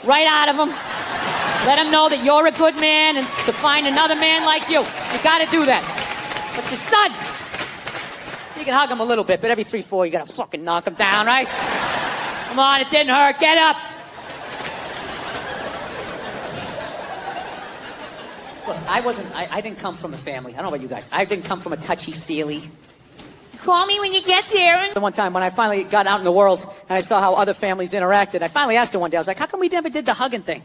right out of him. Let him know that you're a good man and to find another man like you. You gotta do that. But your son, you can hug him a little bit, but every 3-4 you gotta fucking knock him down, right? Come on, it didn't hurt. Get up. Look, I didn't come from a family. I don't know about you guys. I didn't come from a touchy-feely. Call me when you get there. One time when I finally got out in the world and I saw how other families interacted, I finally asked her one day, I was like, how come we never did the hugging thing?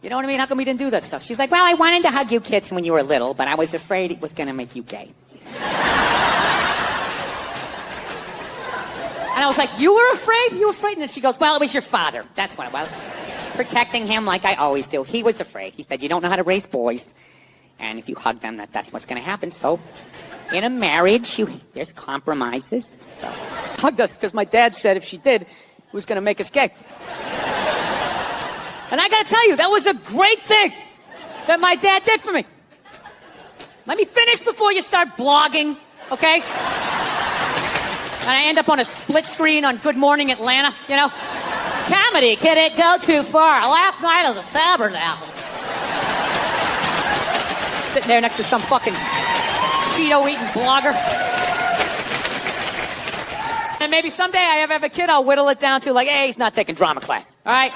You know what I mean? How come we didn't do that stuff? She's like, well, I wanted to hug you kids when you were little, but I was afraid it was going to make you gay. And I was like, you were afraid? You were afraid? And then she goes, well, it was your father. That's what it was. Protecting him like I always do. He was afraid. He said, you don't know how to raise boys. And if you hug them, that's what's going to happen. So in a marriage, there's compromises. So. Hugged us because my dad said if she did, it was going to make us gay. And I got to tell you, that was a great thing that my dad did for me. Let me finish before you start blogging, okay? And I end up on a split screen on Good Morning Atlanta, you know? Comedy, can it go too far? Last night at the Tabernacle. Sitting there next to some fucking Cheeto-eating blogger. And maybe someday I have a kid, I'll whittle it down to like, hey, he's not taking drama class, all right?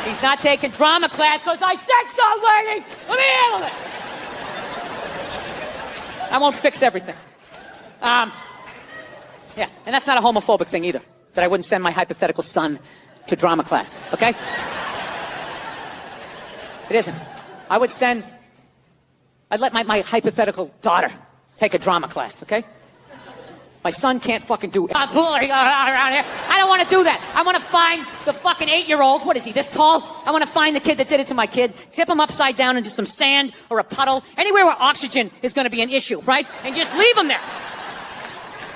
He's not taking drama class because I said so, lady! Let me handle it! I won't fix everything. Yeah, and that's not a homophobic thing either, that I wouldn't send my hypothetical son to drama class, okay? It isn't. I'd let my hypothetical daughter take a drama class, okay? My son can't fucking do it. I don't want to do that. I want to find the fucking 8-year-old. What is he, this tall? I want to find the kid that did it to my kid, tip him upside down into some sand or a puddle, anywhere where oxygen is going to be an issue, right? And just leave him there.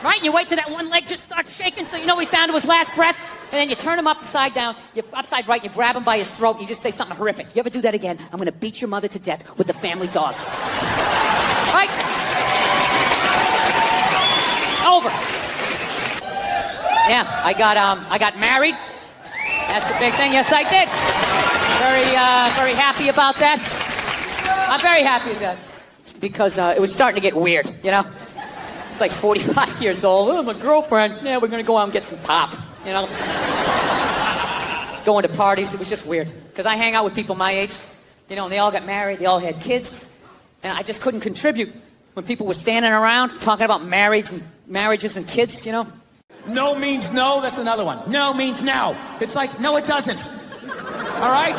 Right? And you wait till that one leg just starts shaking so you know he's down to his last breath. And then you turn him upside down, you're upside right, you grab him by his throat, and you just say something horrific. You ever do that again, I'm going to beat your mother to death with the family dog. Right? Over. Yeah, I got married. That's the big thing. Yes, I did. Very happy about that. I'm very happy with that. Because it was starting to get weird, you know? It's like 45 years old. Oh, my girlfriend. Yeah, we're going to go out and get some pop, you know? Going to parties. It was just weird. Because I hang out with people my age, you know, and they all got married. They all had kids. And I just couldn't contribute when people were standing around talking about marriages and kids, you know? No means no, that's another one. No means no. It's like, no, it doesn't. All right?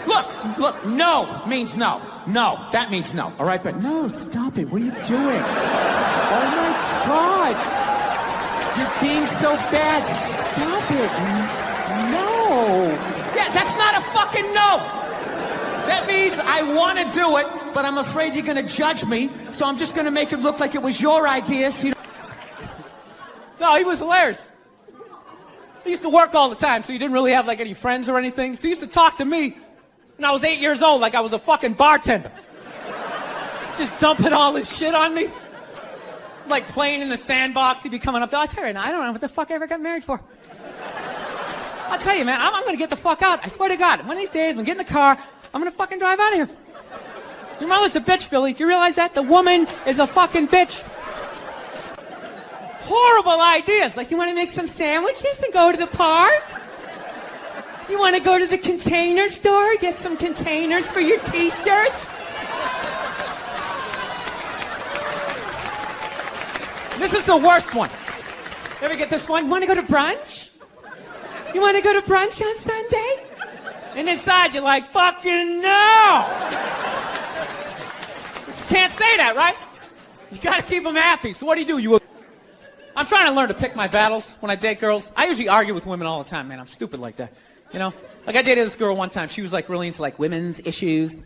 Look, no means no. No, that means no. All right, but no, stop it. What are you doing? Oh, my God. You're being so bad. Stop it. No. Yeah, that's not a fucking no. That means I want to do it, but I'm afraid you're going to judge me, so I'm just going to make it look like it was your idea. So No, he was hilarious. He used to work all the time, so he didn't really have like any friends or anything. So he used to talk to me when I was 8 years old like I was a fucking bartender. Just dumping all his shit on me. Like playing in the sandbox, he'd be coming up. I'll tell you, I don't know what the fuck I ever got married for. I'll tell you, man, I'm going to get the fuck out. I swear to God, one of these days, when I get in the car, I'm going to fucking drive out of here. Your mother's a bitch, Billy. Do you realize that? The woman is a fucking bitch. Horrible ideas. Like, you want to make some sandwiches and go to the park? You want to go to the Container Store, get some containers for your T-shirts? This is the worst one. You ever get this one? You want to go to brunch? You want to go to brunch on Sunday? And inside you're like, fucking no! But you can't say that, right? You gotta keep them happy. So what do? I'm trying to learn to pick my battles when I date girls. I usually argue with women all the time, man. I'm stupid like that. You know? Like I dated this girl one time. She was like really into like women's issues.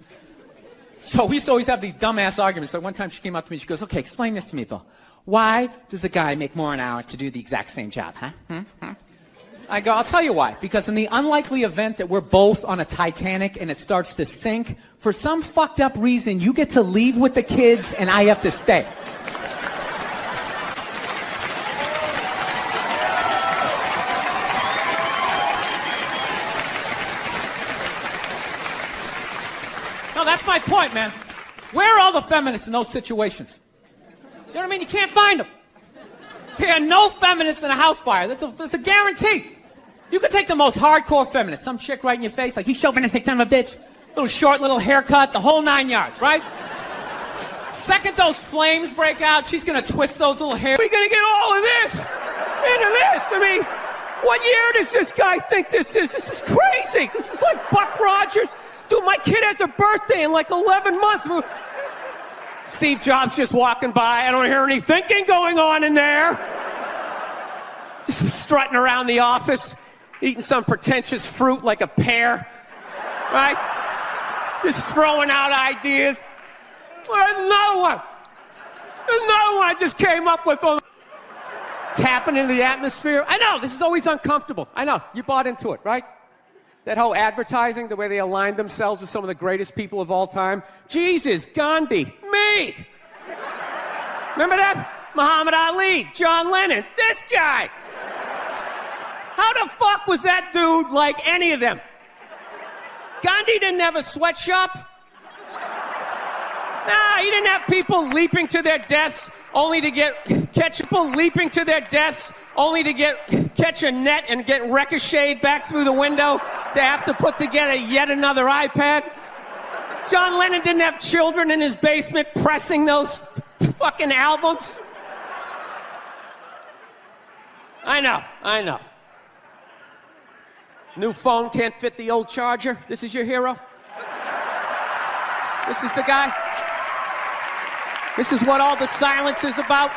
So we used to always have these dumbass arguments. So one time she came up to me, she goes, okay, explain this to me, Bill. Why does a guy make more an hour to do the exact same job, huh? I go, I'll tell you why. Because in the unlikely event that we're both on a Titanic and it starts to sink, for some fucked up reason, you get to leave with the kids and I have to stay. my point, man. Where are all the feminists in those situations? You know what I mean? You can't find them. There are no feminists in a house fire. That's a guarantee. You could take the most hardcore feminist, some chick right in your face, like, you chauvinistic son of a bitch. Little short, little haircut, the whole 9 yards, right? Second those flames break out, she's gonna twist those little hairs. We're gonna get all of this into this. I mean, what year does this guy think this is? This is crazy. This is like Buck Rogers. Dude, my kid has a birthday in like 11 months. Steve Jobs just walking by. I don't hear any thinking going on in there. Just strutting around the office, eating some pretentious fruit like a pear, right? Just throwing out ideas. There's another one. There's another one I just came up with. Tapping into the atmosphere. I know, this is always uncomfortable. I know, you bought into it, right? That whole advertising, the way they aligned themselves with some of the greatest people of all time. Jesus, Gandhi, me. Remember that? Muhammad Ali, John Lennon, this guy. How the fuck was that dude like any of them? Gandhi didn't have a sweatshop. Nah, he didn't have people leaping to their deaths only to catch a net and get ricocheted back through the window to have to put together yet another iPad. John Lennon didn't have children in his basement pressing those fucking albums. I know. New phone can't fit the old charger. This is your hero? This is the guy? This is what all the silence is about?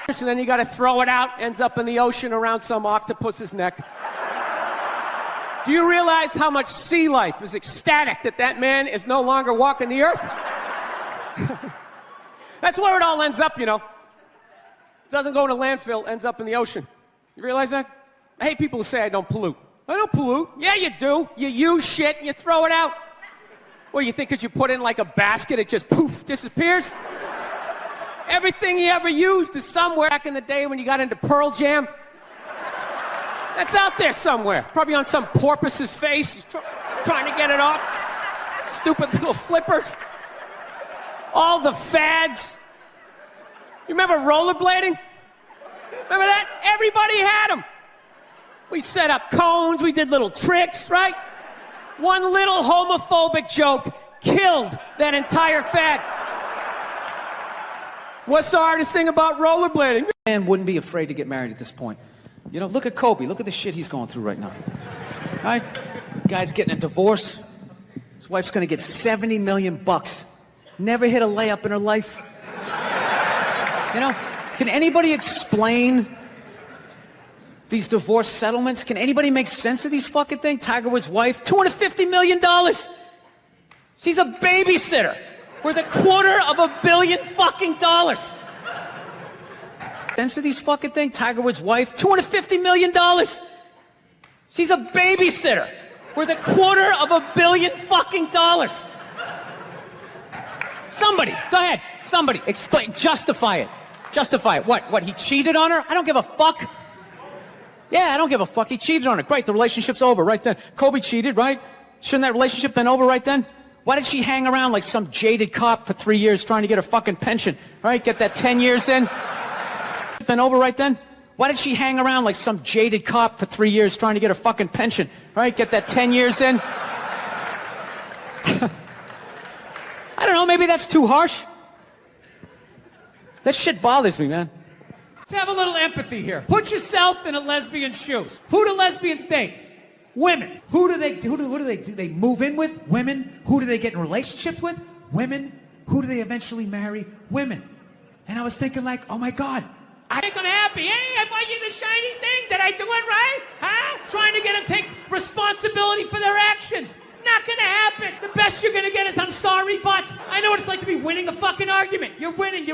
And then you gotta throw it out, ends up in the ocean around some octopus's neck. Do you realize how much sea life is ecstatic that man is no longer walking the earth? That's where it all ends up, you know. Doesn't go in a landfill, ends up in the ocean. You realize that? I hate people who say I don't pollute. I don't pollute. Yeah, you do. You use shit and you throw it out. Well, you think because you put it in like a basket, it just poof, disappears? Everything you ever used is somewhere. Back in the day when you got into Pearl Jam, that's out there somewhere. Probably on some porpoise's face. He's trying to get it off. Stupid little flippers. All the fads. You remember rollerblading? Remember that? Everybody had them. We set up cones, we did little tricks, right? One little homophobic joke killed that entire fad. What's the hardest thing about rollerblading? Man wouldn't be afraid to get married at this point. You know, look at Kobe. Look at the shit he's going through right now. All right? Guy's getting a divorce. His wife's going to get $70 million. Never hit a layup in her life. You know, can anybody explain these divorce settlements? Can anybody make sense of these fucking things? Tiger Woods' wife, $250 million. She's a babysitter. Worth $250 million fucking dollars. Sense of these fucking things? Tiger Woods' wife, $250 million. She's a babysitter. Worth $250 million fucking dollars. Somebody, go ahead. Somebody, explain, justify it. Justify it. What, he cheated on her? I don't give a fuck. Yeah, I don't give a fuck. He cheated on her. Great, the relationship's over right then. Kobe cheated, right? Shouldn't that relationship been over right then? Why did she hang around like some jaded cop for 3 years trying to get her fucking pension? Right, get that 10 years in? Been over right then? Why did she hang around like some jaded cop for 3 years trying to get her fucking pension? Right, get that 10 years in? I don't know, maybe that's too harsh. That shit bothers me, man. Let's have a little empathy here. Put yourself in a lesbian's shoes. Who do lesbians date? Women. Who do they move in with? Women. Who do they get in relationships with? Women. Who do they eventually marry? Women. And I was thinking like, oh my God, I think I'm happy. Hey, I buy you the shiny thing. Did I do it right? Huh? Trying to get them to take responsibility for their actions. Not gonna happen. The best you're gonna get is I'm sorry, but I know what it's like to be winning a fucking argument. You're winning.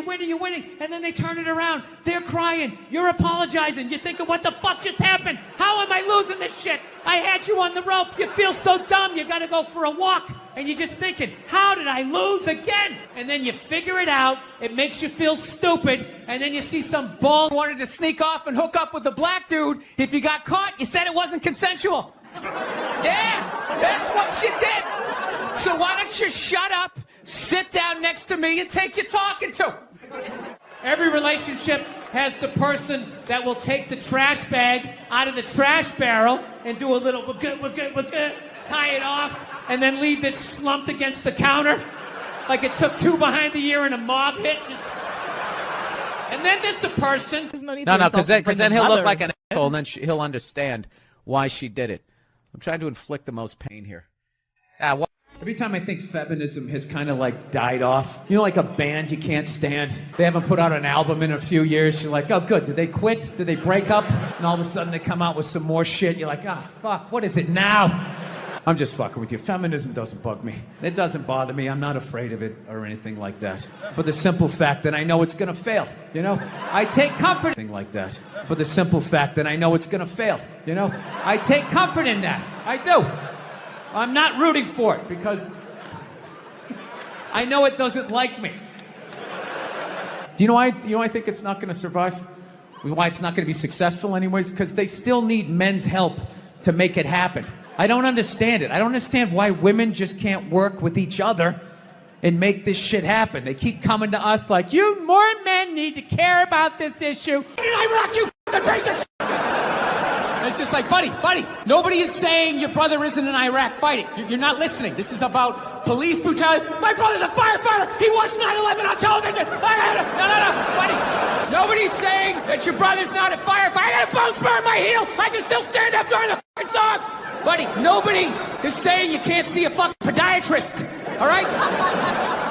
And then they turn it around. They're crying. You're apologizing. You're thinking, what the fuck just happened? How am I losing this shit? I had you on the ropes. You feel so dumb. You gotta go for a walk. And you're just thinking, how did I lose again? And then you figure it out. It makes you feel stupid. And then you see some bald wanted to sneak off and hook up with a black dude. If you got caught, you said it wasn't consensual. Yeah, that's what she did. So why don't you shut up, sit down next to me, and take your talking to? Every relationship has the person that will take the trash bag out of the trash barrel and do a little tie it off, and then leave it slumped against the counter like it took two behind the ear and a mob hit. And then there's the person. No, because then he'll look like an asshole, and then he'll understand why she did it. I'm trying to inflict the most pain here. Every time I think feminism has kind of like died off, you know, like a band you can't stand. They haven't put out an album in a few years. You're like, oh, good. Did they quit? Did they break up? And all of a sudden they come out with some more shit. You're like, ah, fuck, what is it now? I'm just fucking with you. Feminism doesn't bug me. It doesn't bother me. I'm not afraid of it or anything like that. For the simple fact that I know it's going to fail, you know? I take comfort in like that. For the simple fact that I know it's going to fail, you know? I take comfort in that. I do. I'm not rooting for it because I know it doesn't like me. Do you know why? I think it's not going to survive? Why it's not going to be successful anyways? Because they still need men's help to make it happen. I don't understand it. I don't understand why women just can't work with each other and make this shit happen. They keep coming to us like, you more men need to care about this issue. Iraq, you fucking piece of shit. It's just like, buddy, nobody is saying your brother isn't in Iraq fighting. You're not listening. This is about police brutality. My brother's a firefighter. He watched 9/11 on television. No, buddy. Nobody's saying that your brother's not a firefighter. I got a bone spur in my heel. I can still stand up during the fucking song. Buddy, nobody is saying you can't see a fucking podiatrist. All right?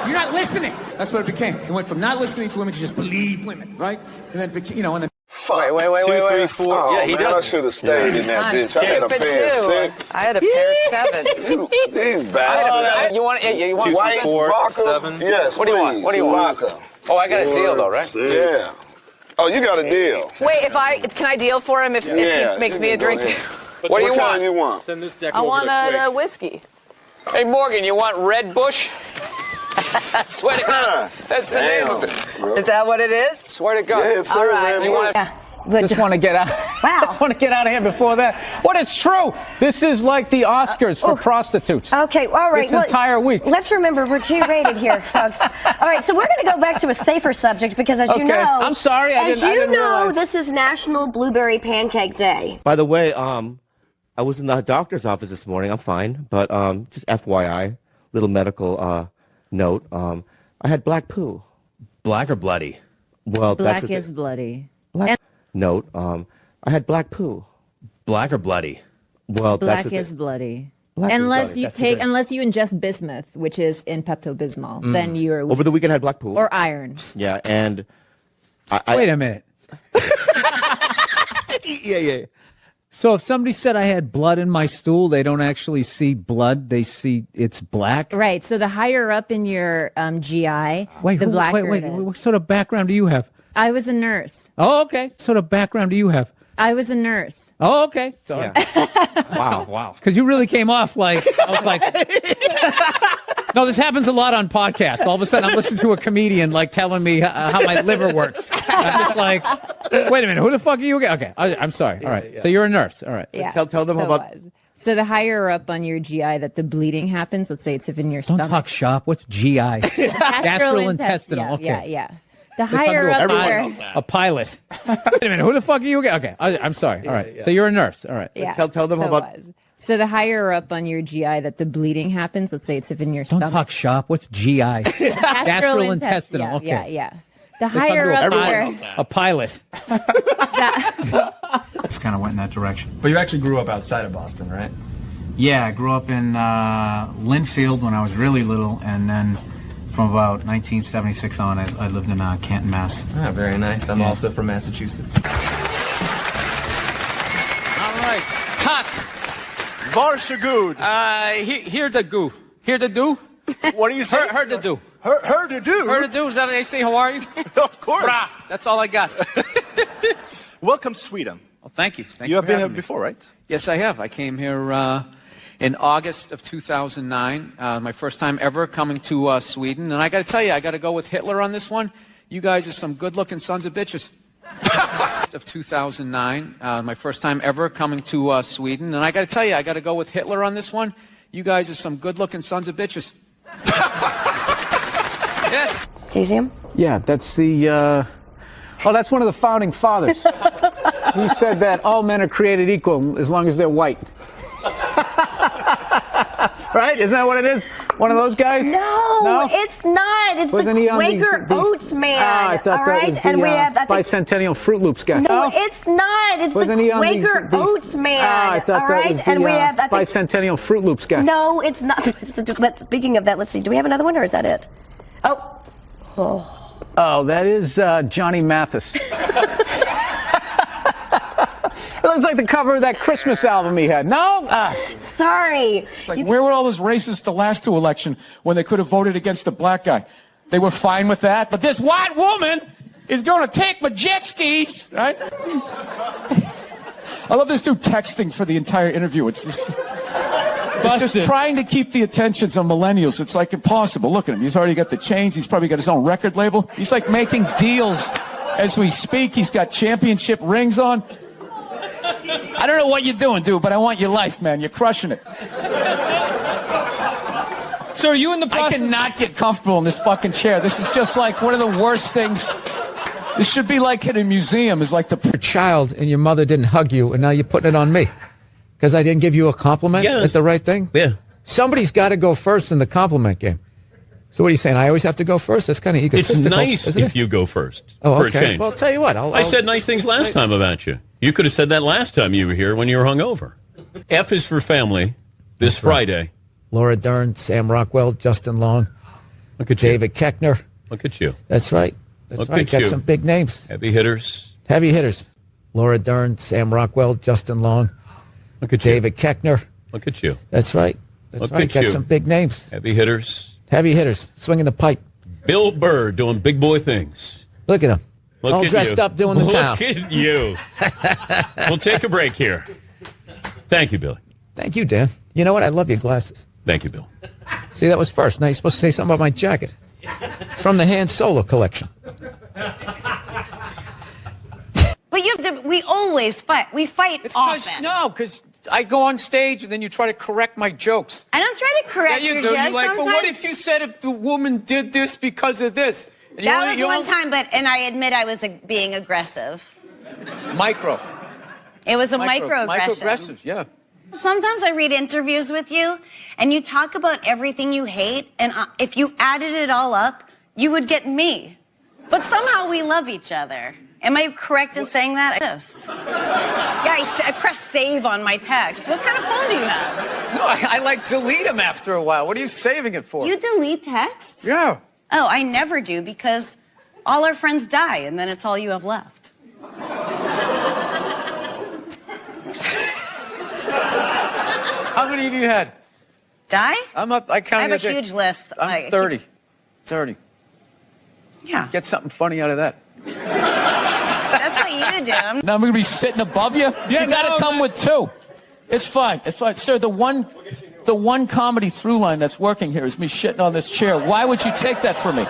You're not listening. That's what it became. It went from not listening to women to just believe women, right? And then, you know, and then. Wait. 2, 3, 4. Oh, yeah, he man, does. I should have stayed in that bitch. I had a pair of 6. I had a pair of 7s. These bastards. You want 2, white 4, vodka? 7. Yes, What do you want? What do you want? Vodka. Oh, I got a deal though, right? Yeah. Oh, you got a deal. Wait, can I deal for him if he makes me a drink? What do you What want? kind you want? Send this deck I want a whiskey. Hey, Morgan, you want Red Bush? Swear to God, that's the name of it. Is that what it is? Swear to God. Yeah, it's all right. You want Just want to get out. Wow. Just want to get out of here before that. What is true? This is like the Oscars for prostitutes. Okay, all right. This entire week. Let's remember we're G-rated here, folks. All right, so we're going to go back to a safer subject because, as you know, I'm sorry, I didn't realize. this is National Blueberry Pancake Day. By the way, I was in the doctor's office this morning. I'm fine, but just FYI, little medical note. I had black poo. Black or bloody? Well, Black that's is bloody. black note. I had black poo. Black or bloody? Well, Black that's is bloody. Black is Unless bloody. unless you ingest bismuth, which is in Pepto-Bismol, then you're Over the weekend, I had black poo. or iron. Yeah, and Wait a minute. yeah. So if somebody said I had blood in my stool, they don't actually see blood; they see it's black. Right. So the higher up in your GI, Wait, the blacker it is. What sort of background do you have? I was a nurse. Oh, okay. What sort of background do you have? I was a nurse. Oh, okay. So, Wow. because you really came off like I was like, no, this happens a lot on podcasts. All of a sudden, I'm listening to a comedian like telling me how my liver works. I'm just like, wait a minute, who the fuck are you again? Okay, I'm sorry. All right, so you're a nurse. All right. Yeah. Tell them so about. it was. So the higher up on your GI that the bleeding happens, let's say it's in your Don't stomach. talk shop. What's GI? Gastrointestinal. Okay. Yeah. The higher up there. A pilot. Wait a minute, who the fuck are you again? Okay, I'm sorry. All right, so you're a nurse. All right. Yeah. Tell them so about. it was. So the higher up on your GI that the bleeding happens, let's say it's in your Don't stomach. talk shop. What's GI? Gastrointestinal. Yeah, Okay. yeah. The higher up there. A pilot. Just kind of went in that direction. But you actually grew up outside of Boston, right? Yeah, I grew up in Linfield when I was really little, and then from about 1976 on, I lived in Canton, Mass. Ah, very nice. I'm also from Massachusetts. All right. Cut. Varsågod. Here to do. Here to do? What do you say? Heard to do. Heard to do. Heard to do? Is that what they say? How are you? Of course. Brah. That's all I got. Welcome to Sweden. Well, thank you. Thank You have for been here having me. before, right? Yes, I have. I came here in August of 2009. My first time ever coming to Sweden. And I got to tell you, I got to go with Hitler on this one. You guys are some good-looking sons of bitches. Of 2009. My first time ever coming to Sweden. And I got to tell you, I got to go with Hitler on this one. You guys are some good-looking sons of bitches. Do you see him? Yeah, that's the, that's one of the founding fathers. Who said that all men are created equal as long as they're white. Right? Isn't that what it is? One of those guys? No, it's not. It's Wasn't the he on Quaker Oats man. I thought that was the and we have, Bicentennial Fruit Loops guy. No, it's not. It's Wasn't the he on Quaker Oats man. I thought that was the and we have, Bicentennial Fruit Loops guy. No, it's not. Speaking of that, let's see. Do we have another one, or is that it? Oh, that is Johnny Mathis. It looks like the cover of that Christmas album he had. No? Sorry. It's like, where were all those racists the last two elections when they could have voted against a black guy? They were fine with that. But this white woman is going to take my jet skis, right? I love this dude texting for the entire interview. It's just trying to keep the attentions on millennials. It's like impossible. Look at him. He's already got the chains. He's probably got his own record label. He's like making deals as we speak. He's got championship rings on. I don't know what you're doing, dude, but I want your life, man. You're crushing it. So are you in the process? I cannot get comfortable in this fucking chair. This is just like one of the worst things. This should be like in a museum. Is like the Child and your mother didn't hug you, and now you're putting it on me because I didn't give you a compliment at the right thing. Yeah. Somebody's got to go first in the compliment game. So what are you saying? I always have to go first? That's kind of egotistical. It's nice isn't if it? you go first. Oh, for okay. a change. Well, I'll tell you what. I said nice things last time about you. You could have said that last time you were here when you were hungover. F is for family this Friday. Laura Dern, Sam Rockwell, Justin Long. Look at you. David Koechner. Look at you. That's right. Look right. at Got you. some big names. Heavy hitters. Heavy hitters. Laura Dern, Sam Rockwell, Justin Long. Look at you. David Koechner. Look at you. That's right. That's Look right. at Got you. some big names. Heavy hitters. Heavy hitters. Swinging the pipe. Bill Burr doing big boy things. Look at him. Look all at dressed you. up doing the town. Look at you. We'll take a break here. Thank you, Billy. Thank you, Dan. You know what? I love your glasses. Thank you, Bill. See, that was first. Now you're supposed to say something about my jacket. It's from the Han Solo collection. But you have to, we always fight. We fight often. No, because I go on stage and then you try to correct my jokes. I don't try to correct Yeah, you your do. jokes. You're like, but what Sometimes- if you said if the woman did this because of this? And That was one time, and I admit I was being aggressive. Micro. It was a microaggression. Microaggressive, yeah. Sometimes I read interviews with you, and you talk about everything you hate, and if you added it all up, you would get me. But somehow we love each other. Am I correct in saying that? Yeah, I pressed save on my text. What kind of phone do you have? No, I like delete them after a while. What are you saving it for? You delete texts? Yeah. Oh, I never do because all our friends die, and then it's all you have left. How many of you had? Die? I'm up. I counted. I have a huge list. I'm 30. 30. Yeah. Get something funny out of that. That's what you do. Now I'm going to be sitting above you? Yeah, you got to come with two. It's fine. It's fine. Sir, the one comedy through line that's working here is me shitting on this chair. Why would you take that from me?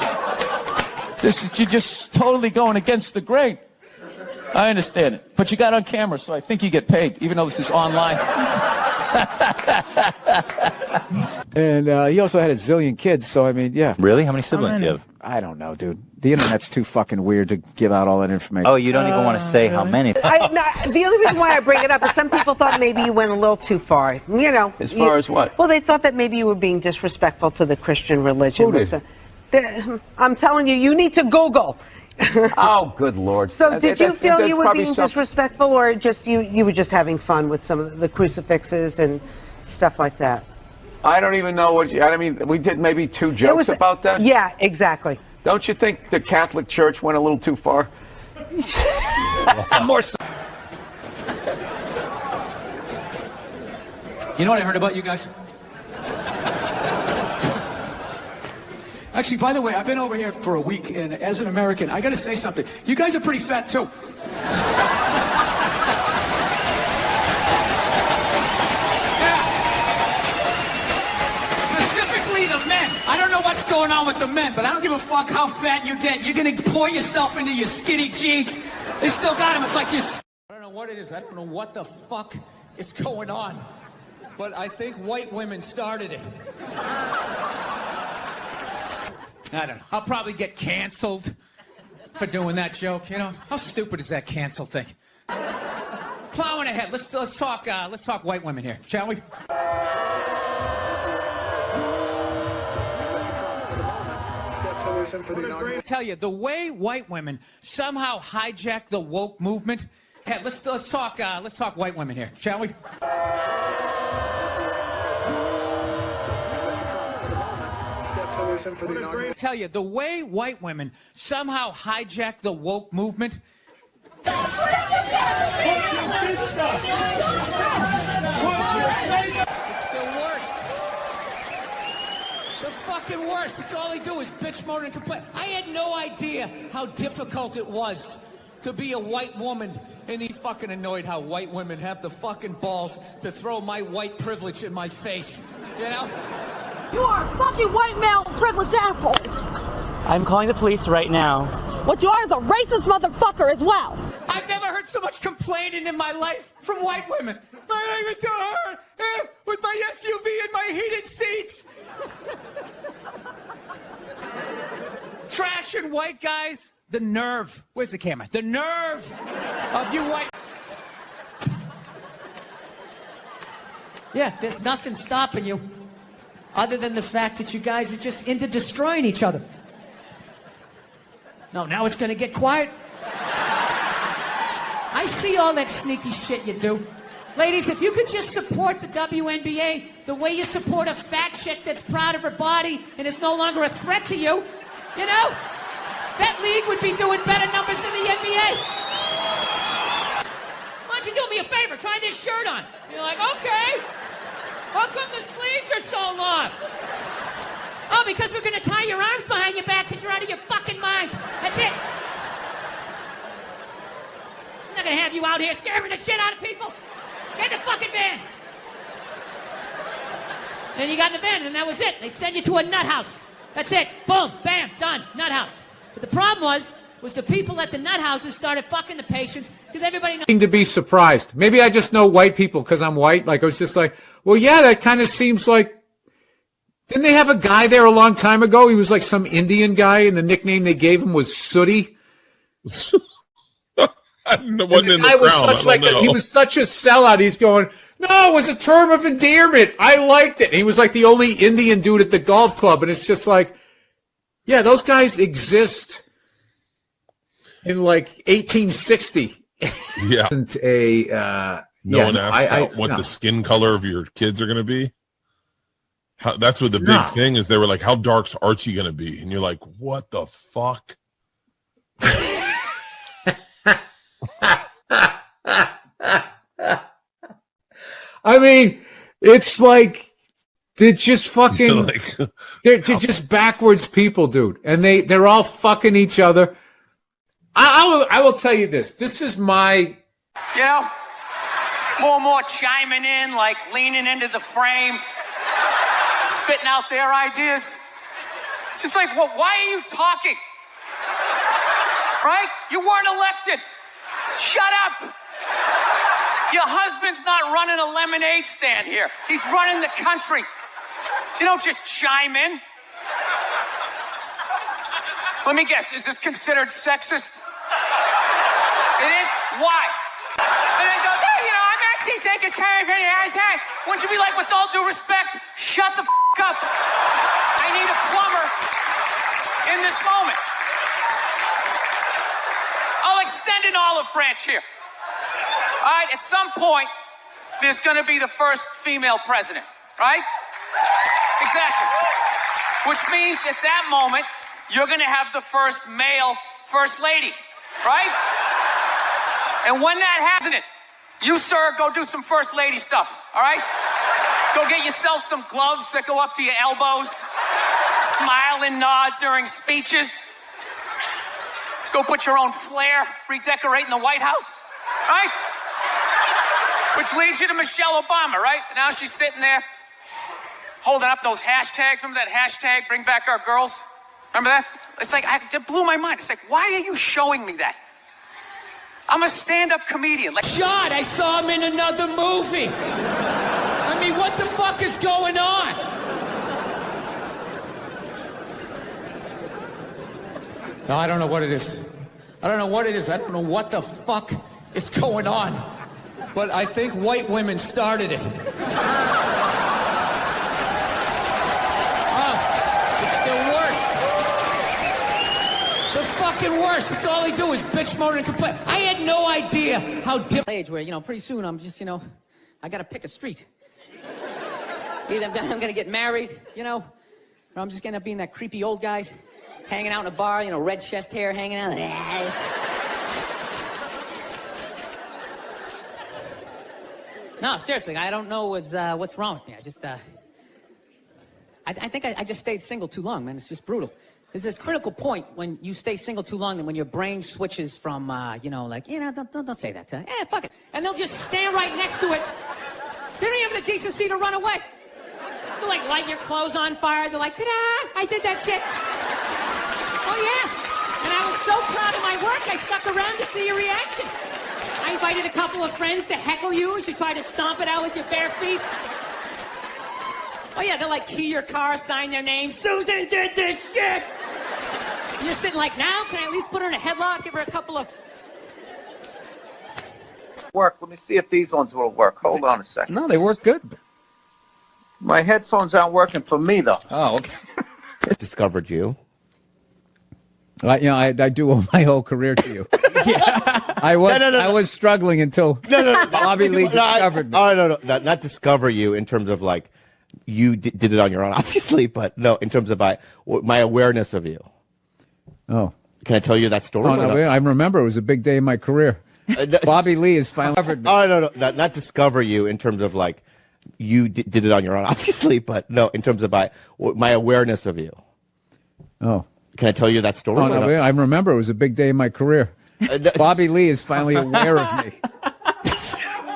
You're just totally going against the grain. I understand it. But you got on camera, so I think you get paid, even though this is online. And he also had a zillion kids, so I mean, yeah. Really? How many siblings do you have? I don't know, dude. The internet's too fucking weird to give out all that information. Oh, you don't even want to say how many. The only reason why I bring it up is some people thought maybe you went a little too far. You know. As far as what? Well, they thought that maybe you were being disrespectful to the Christian religion. Who did? I'm telling you, you need to Google. Oh, good Lord. So did you feel you were being disrespectful, disrespectful, or just you were just having fun with some of the crucifixes and stuff like that? I don't even know what I mean, we did maybe two jokes about that? Yeah, exactly. Don't you think the Catholic Church went a little too far? More so. You know what I heard about you guys? Actually, by the way, I've been over here for a week, and as an American, I got to say something. You guys are pretty fat, too. Specifically the men. I don't know what's going on with the men, but I don't give a fuck how fat you get. You're going to pour yourself into your skinny jeans. They still got them. It's like I don't know what it is. I don't know what the fuck is going on. but I think white women started it. I don't know. I'll probably get canceled for doing that joke, you know? How stupid is that cancel thing? Plowing ahead. Let's talk white women here, shall we? I tell you, the way white women somehow hijack the woke movement. Hey, let's talk white women here, shall we? I tell you, the way white women somehow hijack the woke movement. It's the worst. The fucking worst. It's all they do is bitch, moan, and complain. I had no idea how difficult it was to be a white woman, and he fucking annoyed how white women have the fucking balls to throw my white privilege in my face. You know? You are fucking white male privileged assholes. I'm calling the police right now. What you are is a racist motherfucker as well. I've never heard so much complaining in my life from white women. My life is so hard with my SUV and my heated seats. Trash and white guys, the nerve. Where's the camera? The nerve of you white. Yeah, there's nothing stopping you other than the fact that you guys are just into destroying each other. No, now it's going to get quiet. I see all that sneaky shit you do. Ladies, if you could just support the WNBA the way you support a fat chick that's proud of her body and is no longer a threat to you, you know, that league would be doing better numbers than the NBA. Why don't you do me a favor? Try this shirt on. You're like, okay. How come the sleeves are so long? Oh, because we're going to tie your arms behind your back because you're out of your fucking mind. That's it. I'm not going to have you out here scaring the shit out of people. Get in the fucking van. Then you got in the van, and that was it. They send you to a nut house. That's it. Boom, bam, done. Nut house. But the problem was the people at the nut houses started fucking the patients because everybody knows. To be surprised. Maybe I just know white people because I'm white. Like, I was just like, well, yeah, that kind of seems like. Didn't they have a guy there a long time ago? He was like some Indian guy, and the nickname they gave him was Sooty. He was such a sellout. He's going, no, it was a term of endearment. I liked it. And he was like the only Indian dude at the golf club, and it's just like, yeah, those guys exist in like 1860. Yeah. No one asked what no. the skin color of your kids are going to be. That's what the big thing is. They were like, how dark's Archie going to be? And you're like, what the fuck? I mean, it's like they're just fucking they're just backwards people, dude. And they're all fucking each other. I will tell you this. This is my more and more chiming in, like leaning into the frame, spitting out their ideas. It's just like, well, why are you talking? Right? You weren't elected. Shut up. Your husband's not running a lemonade stand here. He's running the country. You don't just chime in. Let me guess, is this considered sexist? It is? Why? And then goes, hey, I'm actually thinking it's kind of wouldn't you be like, with all due respect, shut the up. I need a plumber in this moment. I'll extend an olive branch here. All right, at some point, there's going to be the first female president, right? Exactly. Which means at that moment, you're going to have the first male first lady, right? And when that happens, you, sir, go do some first lady stuff, all right? Go get yourself some gloves that go up to your elbows. Smile and nod during speeches. Go put your own flair, redecorating the White House, right? Which leads you to Michelle Obama, right? Now she's sitting there holding up those hashtags. Remember that hashtag, bring back our girls? Remember that? It's like, it blew my mind. It's like, why are you showing me that? I'm a stand-up comedian. Like, Shot, I saw him in another movie. I mean, what What the fuck is going on? No, I don't know what it is. I don't know what it is. I don't know what the fuck is going on. But I think white women started it. It's the worst. The fucking worst. It's all they do is bitch, moan, and complain. I had no idea how different. Age where, pretty soon I'm just, I gotta pick a street. Either I'm gonna get married, or I'm just gonna be in that creepy old guys hanging out in a bar, red chest hair hanging out. No, seriously, I don't know what's wrong with me. I just, I think I just stayed single too long, man. It's just brutal. There's a critical point when you stay single too long and when your brain switches from, don't say that to her. Fuck it. And they'll just stand right next to it. They don't even have the decency to run away. They'll, light your clothes on fire. They're like, ta-da, I did that shit. Oh, yeah. And I was so proud of my work, I stuck around to see your reaction. I invited a couple of friends to heckle you as you tried to stomp it out with your bare feet. Oh, yeah, they'll, key your car, sign their name. Susan did this shit! You're sitting now, can I at least put her in a headlock, give her a couple of... Work. Let me see if these ones will work. Hold on a second. No, they work good. My headphones aren't working for me, though. Oh, okay. Discovered you. I do owe my whole career to you. I was struggling until Bobby Lee discovered me. Oh, no, not discover you in terms of you did it on your own, obviously, but no, in terms of my awareness of you. Oh. Can I tell you that story? Oh, no, I remember it was a big day in my career. Bobby Lee is finally discovered me. Oh, no, not discover you in terms of you did it on your own, obviously, but no, in terms of my awareness of you. Oh. Can I tell you that story? Oh, no, I remember it was a big day in my career. Bobby Lee is finally aware of me.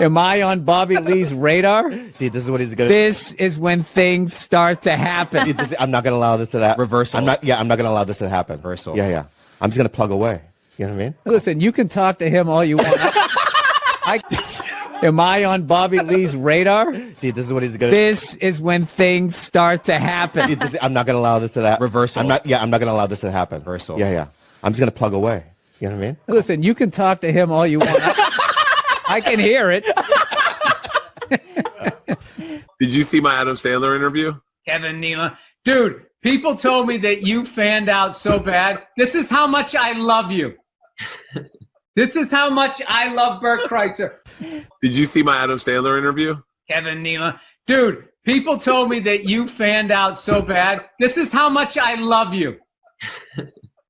Am I on Bobby Lee's radar? See, this is what he's going to... This is when things start to happen. I'm not going to allow this to happen. Reversal. I'm not going to allow this to happen. Reversal. Yeah. I'm just going to plug away. You know what I mean? Listen, you can talk to him all you want. Am I on Bobby Lee's radar? See, this is what he's going to... This is when things start to happen. See, I'm not going to allow this to happen. Reversal. I'm not going to allow this to happen. Reversal. Yeah. I'm just going to plug away. You know what I mean? Listen, you can talk to him all you want. I can hear it. Did you see my Adam Sandler interview? Kevin Nealon. Dude, people told me that you fanned out so bad. This is how much I love you. This is how much I love Bert Kreischer. Did you see my Adam Sandler interview? Kevin Nealon. Dude, people told me that you fanned out so bad. This is how much I love you.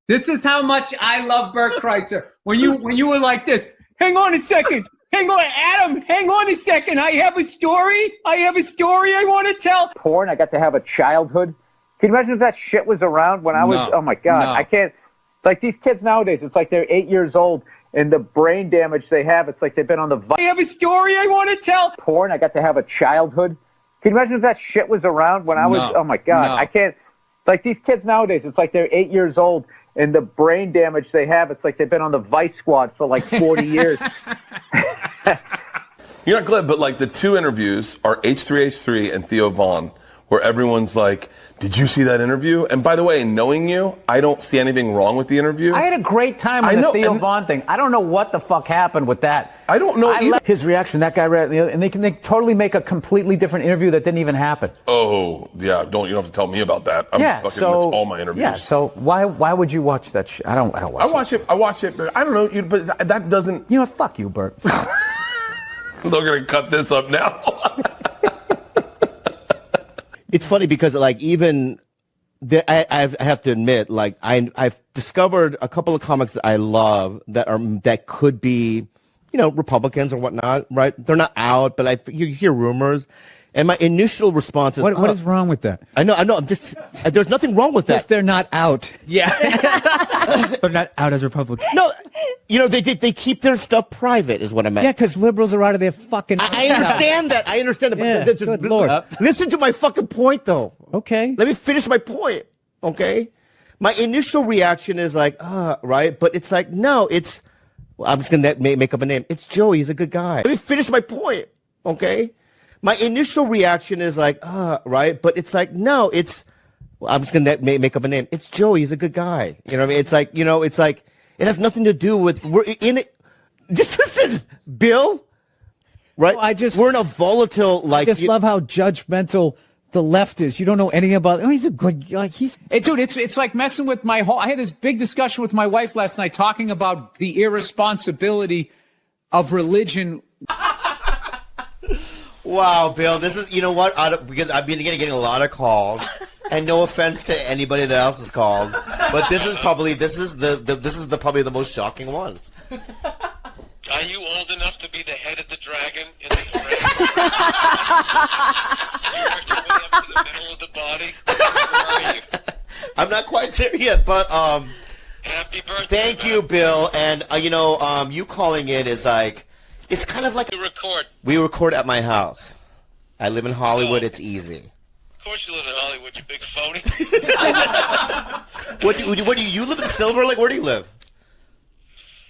This is how much I love Bert Kreischer. When you were like this, hang on a second. Hang on, Adam, hang on a second. I have a story I want to tell. Porn, I got to have a childhood. Can you imagine if that shit was around when I was... Oh, my God. I can't... These kids nowadays, it's like they're 8 years old, and the brain damage they have, it's like they've been on the... I have a story I want to tell. Porn, I got to have a childhood. Can you imagine if that shit was around when I was... Oh, my God. I can't... These kids nowadays, it's like they're 8 years old, and the brain damage they have, it's like they've been on the Vice Squad for 40 years. You're not glad, but the two interviews are H3H3 and Theo Vaughn, where everyone's like, did you see that interview? And by the way, knowing you, I don't see anything wrong with the interview. I had a great time with the Theo Vaughn thing. I don't know what the fuck happened with that. I don't know either. His reaction, that guy read, and they totally make a completely different interview that didn't even happen. Oh, yeah, you don't have to tell me about that. That's all my interviews. Yeah, so why would you watch that shit? I don't watch it. I watch it, but I don't know, but that doesn't... You know what, fuck you, Bert. They're going to cut this up now. It's funny because even I have to admit, I've discovered a couple of comics that I love that could be, Republicans or whatnot, right? They're not out, but you hear rumors. And my initial response is, what is wrong with that? I know. I'm just, there's nothing wrong with that. Yes, they're not out. Yeah. They're not out as Republicans. No, they keep their stuff private is what I meant. Yeah, because liberals are out of their fucking... I understand that. But good Lord. Listen to my fucking point, though. Okay. Let me finish my point, okay? My initial reaction is right? But it's no, it's... Well, I'm just going to make up a name. It's Joey. He's a good guy. Let me finish my point, okay? my initial reaction is like, right? But it's like, no, it's, I'm just going to make up a name. It's Joey. He's a good guy. You know what I mean? It's like, it's like, it has nothing to do with, we're in it. Just listen, Bill, right? We're in a volatile, like. I just love how judgmental the left is. You don't know anything about, he's a good guy. Dude, it's like messing with my whole, I had this big discussion with my wife last night talking about the irresponsibility of religion. Wow, Bill, this is, you know what? Because I've been getting a lot of calls, and no offense to anybody that else is called, but this is probably the most shocking one. Are you old enough to be the head of the dragon in the dragon? You worked your way up to the middle of the body. Where are you? I'm not quite there yet, but Happy birthday. thank you, Bill, and you calling in is like, it's kind of like we record at my house. I live in Hollywood. It's easy. Of course you live in Hollywood, you big phony. What do you live in Silver Lake? Where do you live?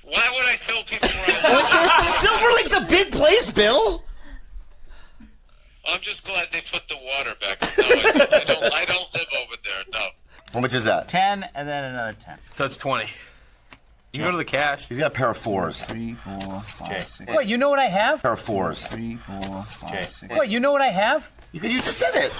Why would I tell people where I live? Silver Lake's a big place, Bill. I'm just glad they put the water back. No, I don't live over there, no. How much is that? 10 and then another 10. So it's 20. You can go to the cash. He's got a pair of fours. 3, 4, 5, 6. Wait, you know what I have? Pair of fours. 3, 4, 5, 6. Wait, you know what I have? You just said it.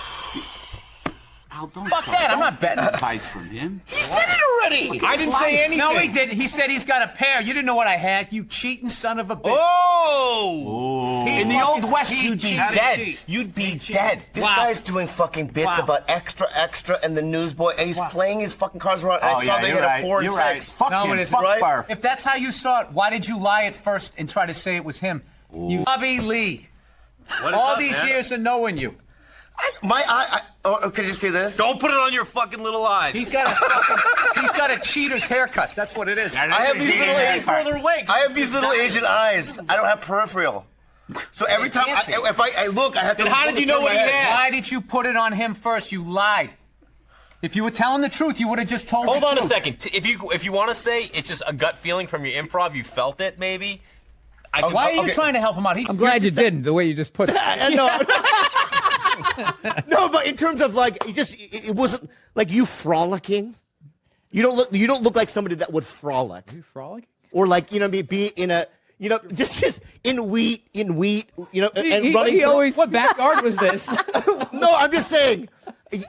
Fuck that, I'm not betting. Advice from him. He said it already. I didn't say anything. No, he didn't. He said he's got a pair. You didn't know what I had. You cheating son of a bitch. Oh! In the Old West, you'd be dead. You'd be dead. This guy's doing fucking bits about extra, and the newsboy, and he's playing his fucking cards around. I saw they hit a 4 and 6. Fuck him. Fuck Barf. If that's how you saw it, why did you lie at first and try to say it was him? You Bobby Lee. All these years of knowing you. Can you see this? Don't put it on your fucking little eyes. He's got a cheater's haircut. That's what it is. I have these little Asian eyes. I don't have peripheral. So every time if I look, I have to. Then how did you know what he had? Why did you put it on him first? You lied. If you were telling the truth, you would have just told. Hold on a second. If you want to say it's just a gut feeling from your improv, you felt it maybe. Why are you trying to help him out? I'm glad you didn't, the way you just put it. No, but in terms of like, it wasn't like you frolicking. You don't look like somebody that would frolic. You frolicking? Or like, be in a, just in wheat, and running. He always, what backyard was this? No, I'm just saying.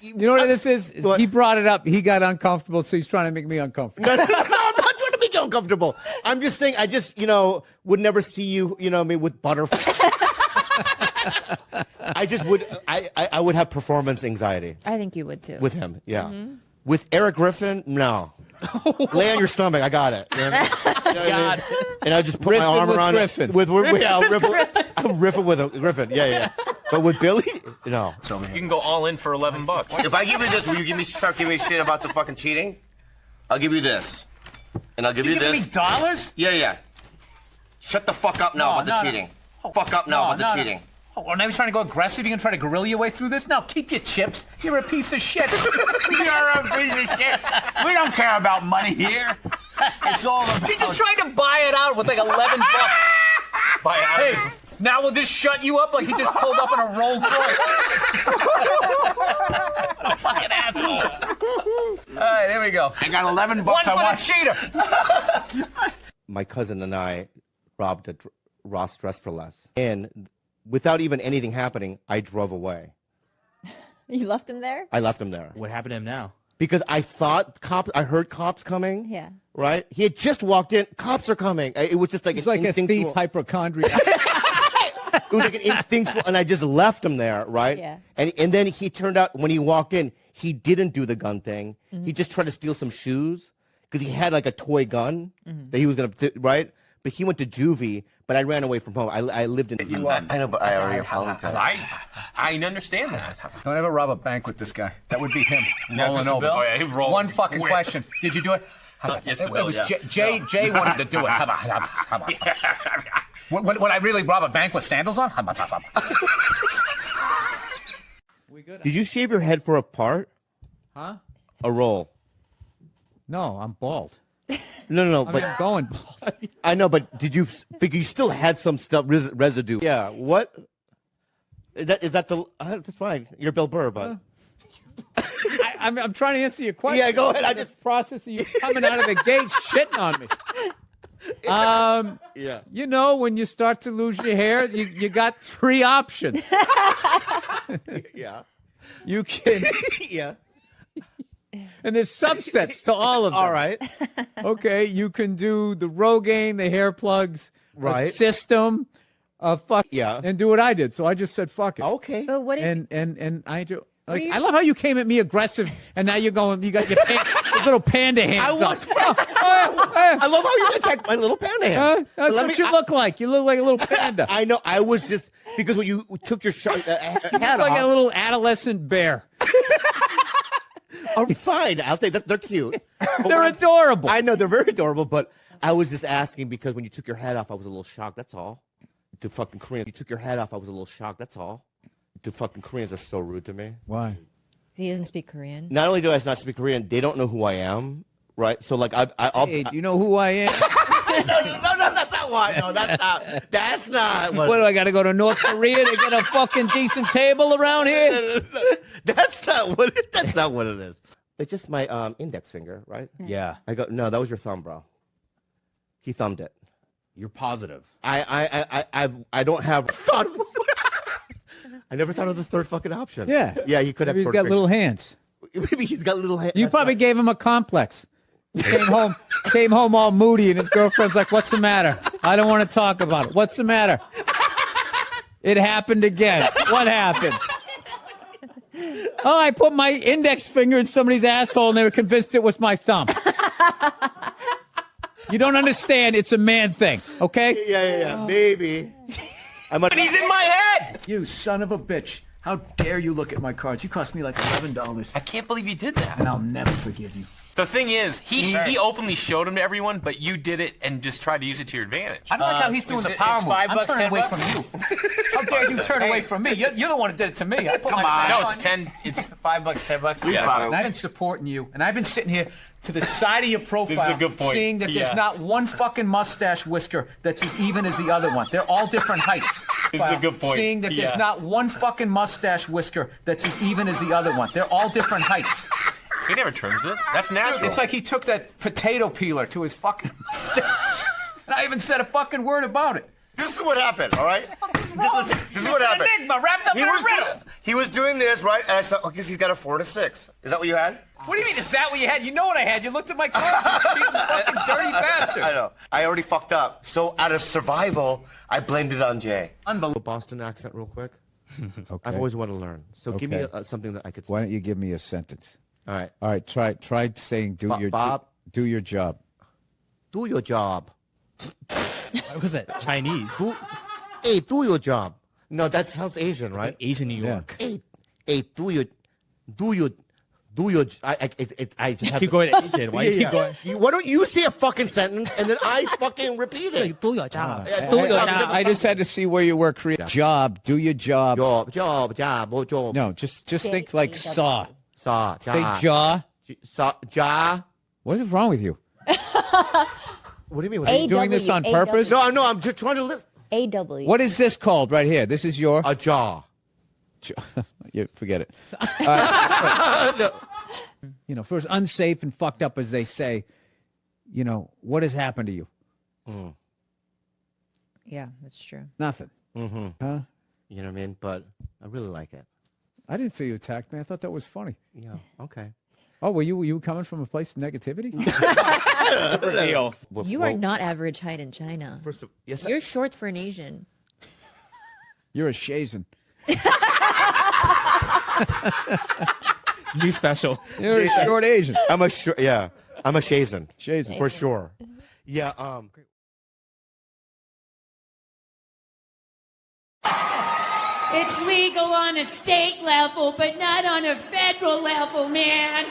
You know what this is? He brought it up. He got uncomfortable, so he's trying to make me uncomfortable. No, I'm not trying to make you uncomfortable. I'm just saying, I just, would never see you, with butterflies. I just would. I would have performance anxiety. I think you would too. With him, yeah. With Eric Griffin, no. Lay on your stomach. I got it. God. And I just put my arm around Griffin. it. I'll riff it with a Griffin. Yeah. But with Billy, no. You can go all in for $11. If I give you this, will you start giving me shit about the fucking cheating? I'll give you this, and I'll give you this. Me dollars? Yeah. Shut the fuck up now about the cheating. Fuck up now about the cheating. Oh, now he's trying to go aggressive. You gonna try to guerrilla your way through this? Now keep your chips. You're a piece of shit. You're a piece of shit. We don't care about money here. It's all about. He's just trying to buy it out with like $11. Buy it out. Hey, now will this shut you up like he just pulled up in a Rolls Royce? Fucking asshole. All right, there we go. I got $11. One for the cheater. My cousin and I robbed a Ross Dress for Less, and without even anything happening, I drove away. You left him there? I left him there. What happened to him now? Because I thought I heard cops coming. Yeah. Right? He had just walked in. Cops are coming. It was just like It's like a thief hypochondriac. It was like an instinctual, and I just left him there, right? Yeah. And then he turned out, when he walked in, he didn't do the gun thing. Mm-hmm. He just tried to steal some shoes because he had like a toy gun that he was going to, right? But he went to juvie, but I ran away from home. I lived in. I know, but I already apologized. I understand that. Don't ever rob a bank with this guy. That would be him rolling over. Oh, yeah, he rolled. One fucking question. Did you do it? Yes, it was Jay wanted to do it. How about? Would I really rob a bank with sandals on? How about? Did you shave your head for a part? Huh? A role? No, I'm bald. No. I'm going bald. I know, but did you? But you still had some stuff residue. Yeah. What? Is that the? That's fine. You're Bill Burr, but. I'm trying to answer your question. Yeah, go ahead. I just process of you coming out of the gate shitting on me. Yeah. You know, when you start to lose your hair, you got 3 options. Yeah. You can. Yeah. And there's subsets to all of them. All right. Okay, you can do the Rogaine, the hair plugs, Right. a system, fuck. Yeah. And do what I did. So I just said fuck it. Okay. But what if And I do. What Like, do you- I love how you came at me aggressive, and now you're going. You got your little panda hands. I was. up. I love how you attacked my little panda hand. That's Let what me- you look like. You look like a little panda. I know. I was just because when you took your hat You look like a off. little adolescent bear. Oh, fine. I'll take that. They're cute. But They're what I'm- adorable. I know they're very adorable, but I was just asking because when you took your hat off, I was a little shocked. That's all. The fucking Koreans. You took your hat off, I was a little shocked. That's all. The fucking Koreans are so rude to me. Why? He doesn't speak Korean. Not only do I not speak Korean, they don't know who I am. Right. So like I'll. Hey, do you know who I am? No, that's not why. No, that's not. That's not. What do I got to go to North Korea to get a fucking decent table around here? That's not what. That's not what it is. It's just my index finger, right? Yeah. I go. No, that was your thumb, bro. He thumbed it. You're positive. I don't have thought. I never thought of the third fucking option. Yeah. Yeah, he could have. Maybe he's got little hands. Maybe he's got little hands. You probably gave him a complex. He came home all moody, and his girlfriend's like, "What's the matter? I don't want to talk about it. What's the matter? It happened again. What happened? Oh, I put my index finger in somebody's asshole, and they were convinced it was my thumb. You don't understand. It's a man thing, okay? Yeah. Maybe. He's in my head. You son of a bitch. How dare you look at my cards? You cost me like $11. I can't believe you did that. And I'll never forgive you. The thing is, he openly showed him to everyone, but you did it and just tried to use it to your advantage. I don't like how he's doing the power move. I'm turning away from you. How dare you turn away from me? You're the one who did it to me. I put Come my on. back No, on it's you. 10. It's $5, $10. Yeah. And I've been supporting you, and I've been sitting here to the side of your profile, This is a good point. seeing that there's Yes. not one fucking mustache whisker that's as even as the other one. They're all different heights. This is a good point. Seeing that Yes. there's not one fucking mustache whisker that's as even as the other one. They're all different heights. He never trims it. That's natural. It's like he took that potato peeler to his fucking mustache. And I haven't said a fucking word about it. This is what happened, all right? Listen, this is what happened. Enigma wrapped up in a riddle. He was doing this, right? And I saw, I guess he's got a 4 to 6. Is that what you had? What do you mean? Is that what you had? You know what I had. You looked at my cards. You cheating fucking dirty bastard. I know. I already fucked up. So out of survival, I blamed it on Jay. Unbelievable. Boston accent, real quick. Okay. I've always wanted to learn. So give me Okay. something that I could. Why don't you give me a sentence? All right. All right. Try saying do your Bob. do your job. Do your job. What was it? Chinese. Hey, do your job. No, that sounds Asian, right? Asian New York. Hey, do your. I just have keep to, going Asian. Why you keep going? Why don't you say a fucking sentence and then I fucking repeat it? Do your job. I just had to see where you were. Job. Do your job. Job. No, just think like saw. Saw. Say jaw. Jaw. What is wrong with you? What do you mean? Are you doing this on purpose? No, I'm just trying to listen. AW. What is this called right here? This is your a jaw. You forget it. You know, for as unsafe and fucked up as they say, you know, what has happened to you? Yeah, that's true. Nothing. Mm-hmm. Huh? You know what I mean? But I really like it. I didn't feel you attacked me. I thought that was funny. Yeah. Okay. Oh, were you coming from a place of negativity? You are not average height in China. Yes, You're short for an Asian. You're a Shazan. New special. You're a short Asian. I'm a Shazan. Shazan. For sure. Yeah. It's legal on a state level, but not on a federal level, man.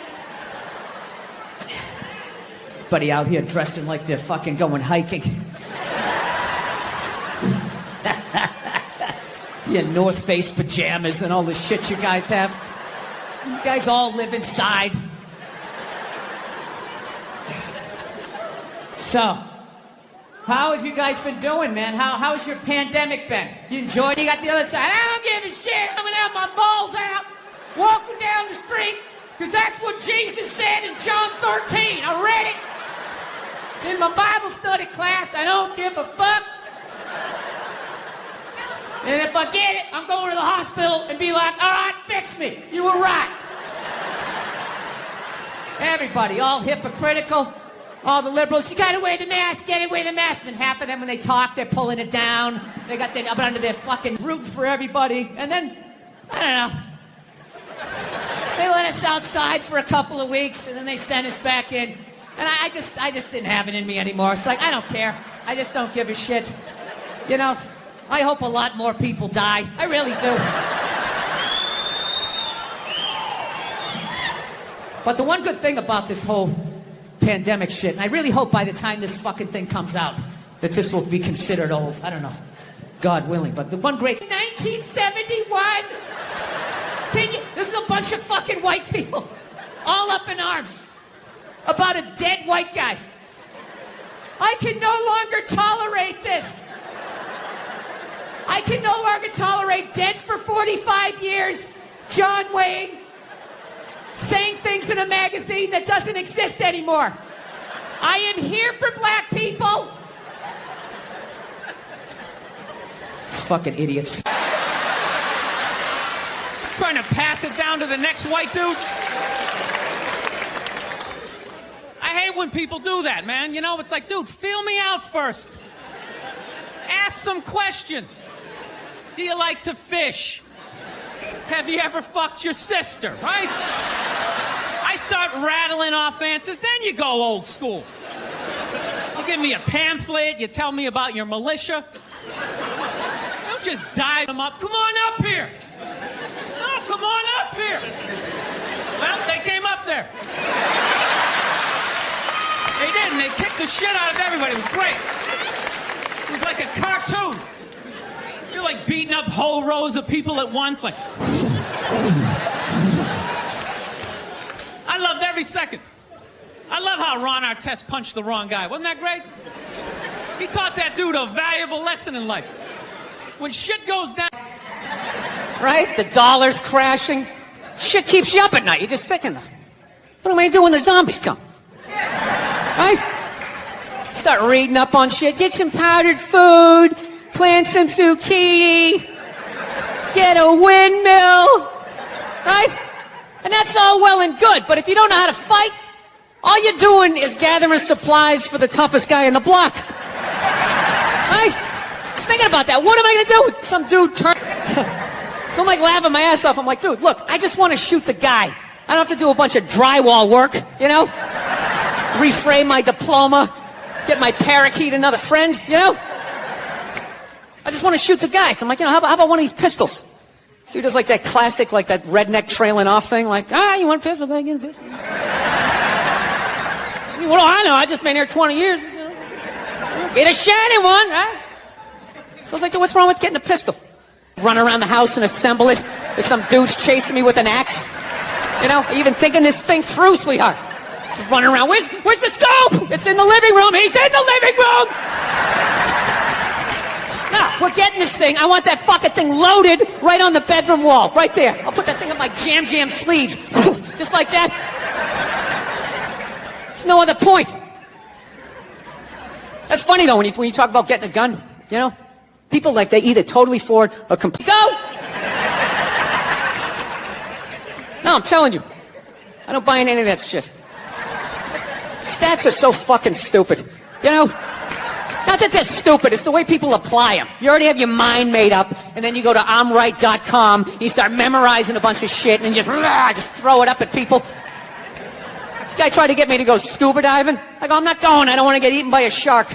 Everybody out here dressing like they're fucking going hiking. Your North Face pajamas and all the shit you guys have. You guys all live inside. So, how have you guys been doing, man? How's your pandemic been? You enjoyed it? You got the other side. I don't give a shit. got my balls out, walking down the street, because that's what Jesus said in John 13. I read it in my Bible study class. I don't give a fuck. And if I get it, I'm going to the hospital and be like, all right, fix me. You were right. Everybody, all hypocritical. All the liberals, you gotta wear the mask, wear the mask. And half of them, when they talk, they're pulling it down. They got that up under their fucking rooting for everybody. And then, I don't know. They let us outside for a couple of weeks, and then they sent us back in. And I just didn't have it in me anymore. It's like, I don't care. I just don't give a shit. You know, I hope a lot more people die. I really do. But the one good thing about this whole pandemic shit, and I really hope by the time this fucking thing comes out that this will be considered old. I don't know. God willing. But the one great... 1971! This is a bunch of fucking white people all up in arms about a dead white guy. I can no longer tolerate this. I can no longer tolerate dead for 45 years John Wayne saying things in a magazine that doesn't exist anymore. I am here for black people. Fucking idiots. Trying to pass it down to the next white dude. I hate when people do that, man. You know, it's like, dude, feel me out first. Ask some questions. Do you like to fish? Have you ever fucked your sister, right? I start rattling off answers, then you go old school. You give me a pamphlet, you tell me about your militia. Don't just dive them up. Come on up here. No, come on up here. Well, they came up there. They did, and they kicked the shit out of everybody. It was great. It was like a cartoon. You're like beating up whole rows of people at once, like... I loved every second. I love how Ron Artest punched the wrong guy. Wasn't that great? He taught that dude a valuable lesson in life. When shit goes down... Right? The dollar's crashing. Shit keeps you up at night. You're just thinking, what am I going to do when the zombies come? Right? Start reading up on shit. Get some powdered food. Plant some zucchini. Get a windmill. Right? And that's all well and good. But if you don't know how to fight, all you're doing is gathering supplies for the toughest guy in the block. Right? Thinking about that. What am I going to do? Some dude turn... So I'm like laughing my ass off. I'm like, dude, look, I just want to shoot the guy. I don't have to do a bunch of drywall work, you know? Reframe my diploma. Get my parakeet another friend, you know? I just want to shoot the guy. So I'm like, you know, how about one of these pistols? So he does like that classic, like that redneck trailing off thing. Like, you want a pistol? Go get a pistol. What do I know? I just been here 20 years. You know? Get a shiny one, right? So I was like, what's wrong with getting a pistol? Run around the house and assemble it. There's some dudes chasing me with an axe. You know, even thinking this thing through, sweetheart. Just running around. Where's the scope? It's in the living room. He's in the living room. No, we're getting this thing. I want that fucking thing loaded right on the bedroom wall. Right there. I'll put that thing up my jam sleeves. Just like that. No other point. That's funny, though, when you talk about getting a gun, you know? People, like, they either totally for it or complete. Go! No, I'm telling you. I don't buy into any of that shit. Stats are so fucking stupid. You know? Not that they're stupid, it's the way people apply them. You already have your mind made up, and then you go to I'mRight.com, you start memorizing a bunch of shit, and just throw it up at people. This guy tried to get me to go scuba diving. I go, I'm not going, I don't want to get eaten by a shark.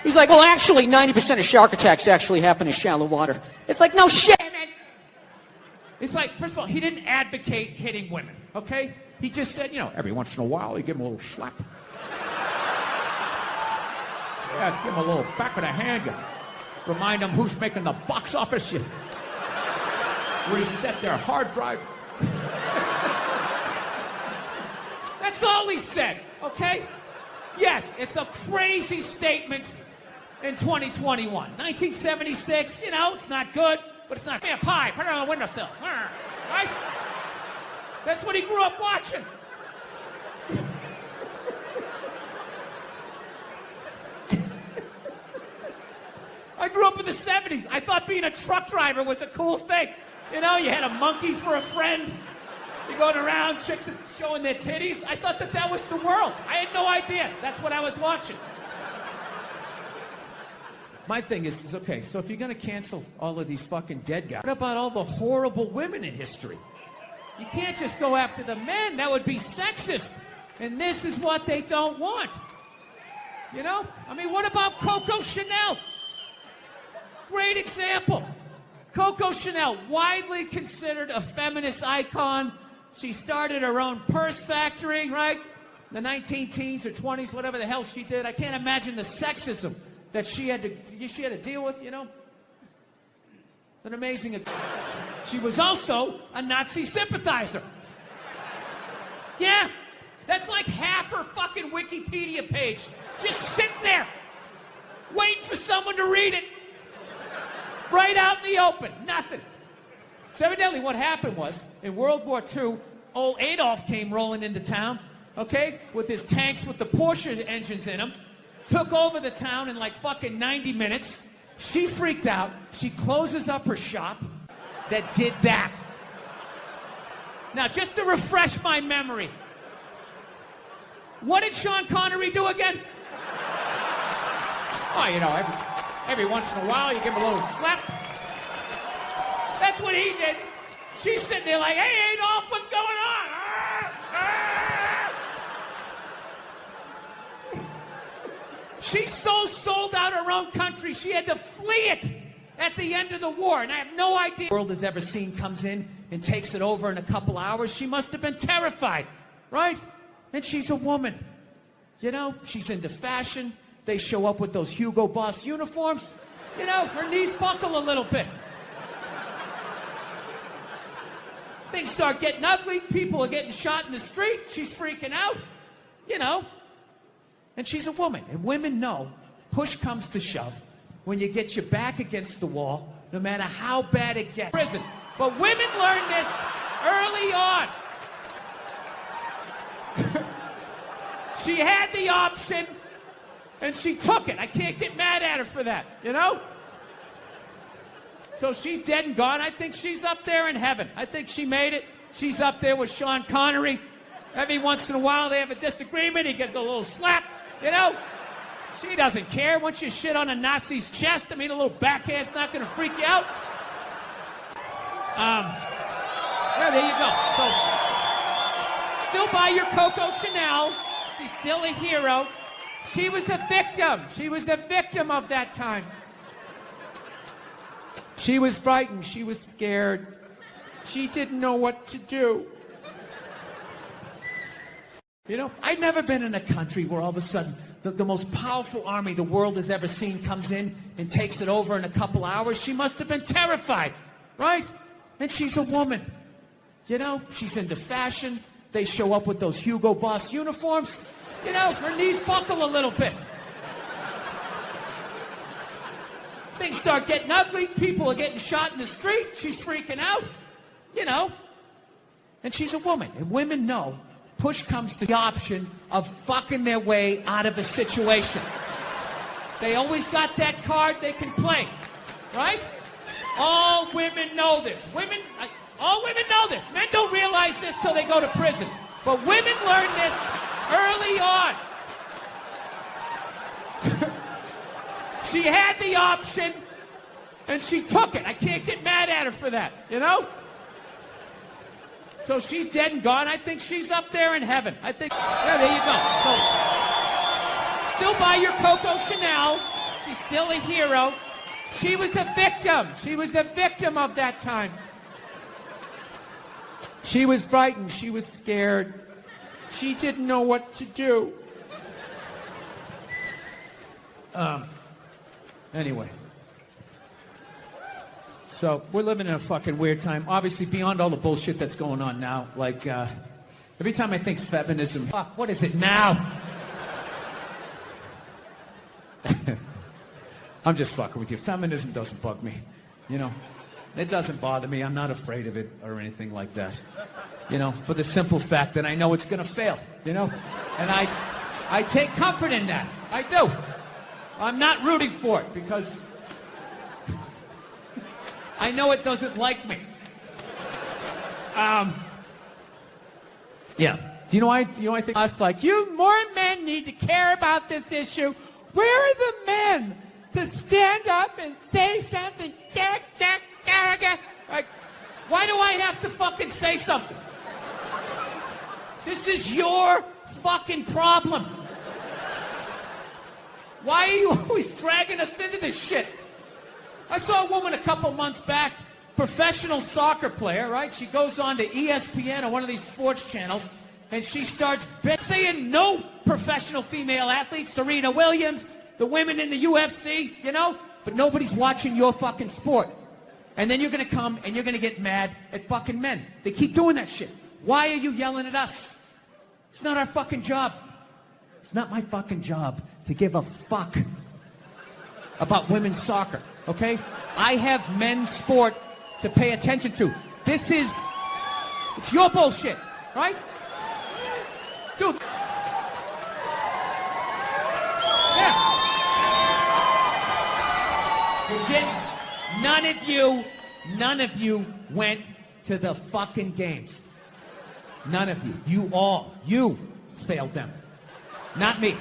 He's like, well, actually, 90% of shark attacks actually happen in shallow water. It's like, no shit. It's like, first of all, he didn't advocate hitting women, okay? He just said, you know, every once in a while, you give him a little slap. Yeah, give him a little back of the hand. You remind them who's making the box office. You reset their hard drive. That's all he said, okay? Yes, it's a crazy statement in 2021. 1976, you know, it's not good. but it's not a pie. Put it on the windowsill. Right? That's what he grew up watching. I grew up in the 70s. I thought being a truck driver was a cool thing. You know, you had a monkey for a friend. You're going around, chicks showing their titties. I thought that was the world. I had no idea. That's what I was watching. My thing is okay, so if you're going to cancel all of these fucking dead guys, what about all the horrible women in history? You can't just go after the men. That would be sexist. And this is what they don't want. You know? I mean, what about Coco Chanel? Great example. Coco Chanel, widely considered a feminist icon. She started her own purse factory, right? The 19-teens or 20s, whatever the hell she did. I can't imagine the sexism that she had to deal with, you know? An amazing... She was also a Nazi sympathizer. Yeah, that's like half her fucking Wikipedia page. Just sitting there, waiting for someone to read it. Right out in the open, nothing. So evidently what happened was, in World War II, old Adolf came rolling into town, okay, with his tanks with the Porsche engines in them, took over the town in like fucking 90 minutes. She freaked out. She closes up her shop that did that. Now, just to refresh my memory, what did Sean Connery do again? Oh, you know, every once in a while, you give him a little slap. That's what he did. She's sitting there like, hey, Adolf, what's going on? She so sold out her own country, she had to flee it at the end of the war. And I have no idea the world has ever seen comes in and takes it over in a couple hours. She must have been terrified, right? And she's a woman. You know, she's into fashion. They show up with those Hugo Boss uniforms. You know, her knees buckle a little bit. Things start getting ugly. People are getting shot in the street. She's freaking out. You know. And she's a woman. And women know, push comes to shove, when you get your back against the wall, no matter how bad it gets. Prison. But women learn this early on. She had the option, and she took it. I can't get mad at her for that, you know? So she's dead and gone. I think she's up there in heaven. I think she made it. She's up there with Sean Connery. Every once in a while they have a disagreement. He gets a little slap, you know? She doesn't care. Once you shit on a Nazi's chest, I mean, a little backhand's not going to freak you out. Yeah, there you go. So, still buy your Coco Chanel. She's still a hero. She was a victim. She was a victim of that time. She was frightened. She was scared. She didn't know what to do. You know, I've never been in a country where all of a sudden the most powerful army the world has ever seen comes in and takes it over in a couple hours. She must have been terrified, right? And she's a woman. You know, she's into fashion. They show up with those Hugo Boss uniforms. You know, her knees buckle a little bit. Things start getting ugly. People are getting shot in the street. She's freaking out. You know. And she's a woman. And women know push comes to the option of fucking their way out of a situation. They always got that card they can play. Right? All women know this. All women know this. Men don't realize this till they go to prison. But women learn this early on. She had the option, and she took it. I can't get mad at her for that, you know? So she's dead and gone. I think she's up there in heaven. I think, yeah, there you go. So, still buy your Coco Chanel. She's still a hero. She was a victim. She was a victim of that time. She was frightened. She was scared. She didn't know what to do. Anyway. So, we're living in a fucking weird time. Obviously, beyond all the bullshit that's going on now. Like, every time I think feminism, fuck, what is it now? I'm just fucking with you. Feminism doesn't bug me. You know? It doesn't bother me. I'm not afraid of it or anything like that. You know, for the simple fact that I know it's going to fail, you know? And I take comfort in that. I do. I'm not rooting for it because I know it doesn't like me. Yeah. Do you know why? I think us like more men need to care about this issue. Where are the men to stand up and say something? Like, why do I have to fucking say something? This is your fucking problem. Why are you always dragging us into this shit? I saw a woman a couple months back, professional soccer player, right? She goes on to ESPN or one of these sports channels, and she starts saying no professional female athletes, Serena Williams, the women in the UFC, you know? But nobody's watching your fucking sport. And then you're going to come and you're going to get mad at fucking men. They keep doing that shit. Why are you yelling at us? It's not our fucking job. It's not my fucking job to give a fuck about women's soccer, okay? I have men's sport to pay attention to. It's your bullshit, right? Dude. Yeah. None of you went to the fucking games. None of you. You failed them. Not me.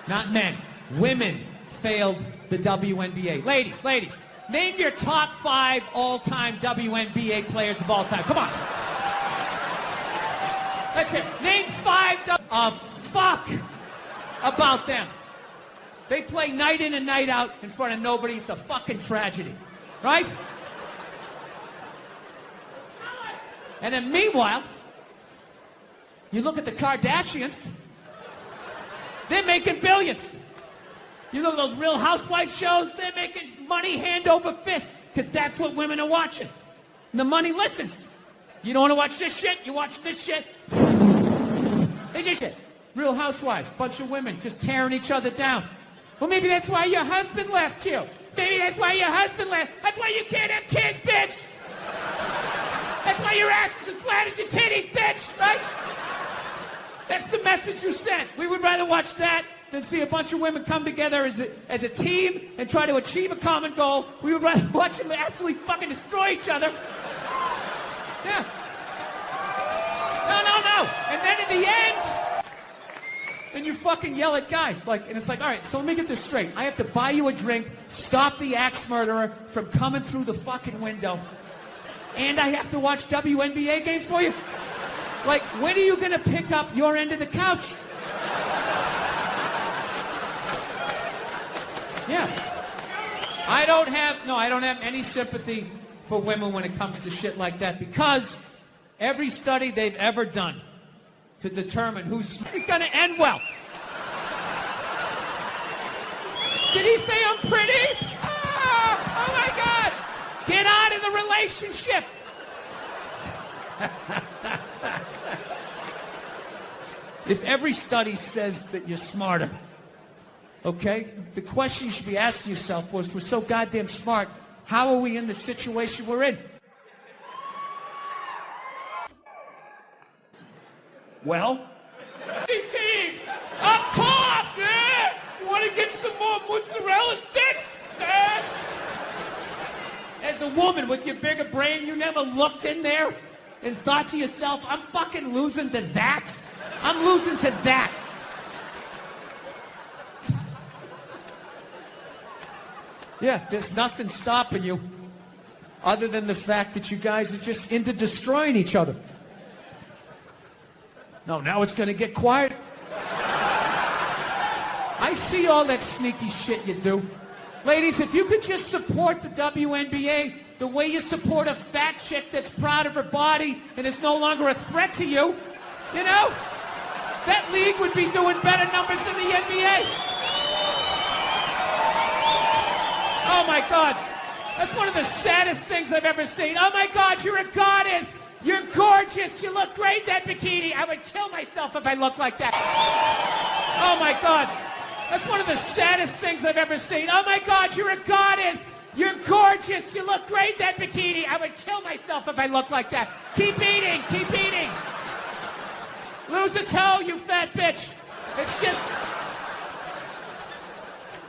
Not men. Women failed the WNBA. Ladies, name your top 5 all-time WNBA players of all time. Come on. That's it. Name 5 fuck about them. They play night in and night out in front of nobody. It's a fucking tragedy. Right? And then meanwhile, you look at the Kardashians, they're making billions. You know those Real Housewives shows? They're making money hand over fist because that's what women are watching. And the money listens. You don't want to watch this shit? You watch this shit? They just shit. Real Housewives, bunch of women just tearing each other down. Well, maybe that's why your husband left you. Maybe that's why your husband left. That's why you can't have kids, bitch. That's why your ass is as flat as your titties, bitch, right? That's the message you sent. We would rather watch that than see a bunch of women come together as a team and try to achieve a common goal. We would rather watch them absolutely fucking destroy each other. Yeah. No. And then in the end, then you fucking yell at guys. And it's like, all right, so let me get this straight. I have to buy you a drink, stop the axe murderer from coming through the fucking window, and I have to watch WNBA games for you? Like, when are you going to pick up your end of the couch? Yeah. I don't have any sympathy for women when it comes to shit like that, because every study they've ever done to determine who's going to end well. Did he say I'm pretty? Oh my God. Get out of the relationship. If every study says that you're smarter, okay, the question you should be asking yourself was, we're so goddamn smart, how are we in the situation we're in? Well? Team, up top, man! You want to get some more mozzarella sticks? As a woman with your bigger brain, you never looked in there and thought to yourself, I'm fucking losing to that? I'm losing to that. Yeah, there's nothing stopping you other than the fact that you guys are just into destroying each other. No, now it's going to get quiet. I see all that sneaky shit you do. Ladies, if you could just support the WNBA the way you support a fat chick that's proud of her body and is no longer a threat to you, you know, that league would be doing better numbers than the NBA. Oh, my God. That's one of the saddest things I've ever seen. Oh, my God, you're a goddess. You're gorgeous. You look great in that bikini. I would kill myself if I looked like that. Oh, my God. That's one of the saddest things I've ever seen. Oh, my God, you're a goddess. You're gorgeous. You look great in that bikini. I would kill myself if I looked like that. Keep eating. Keep eating. Lose a toe, you fat bitch. It's just...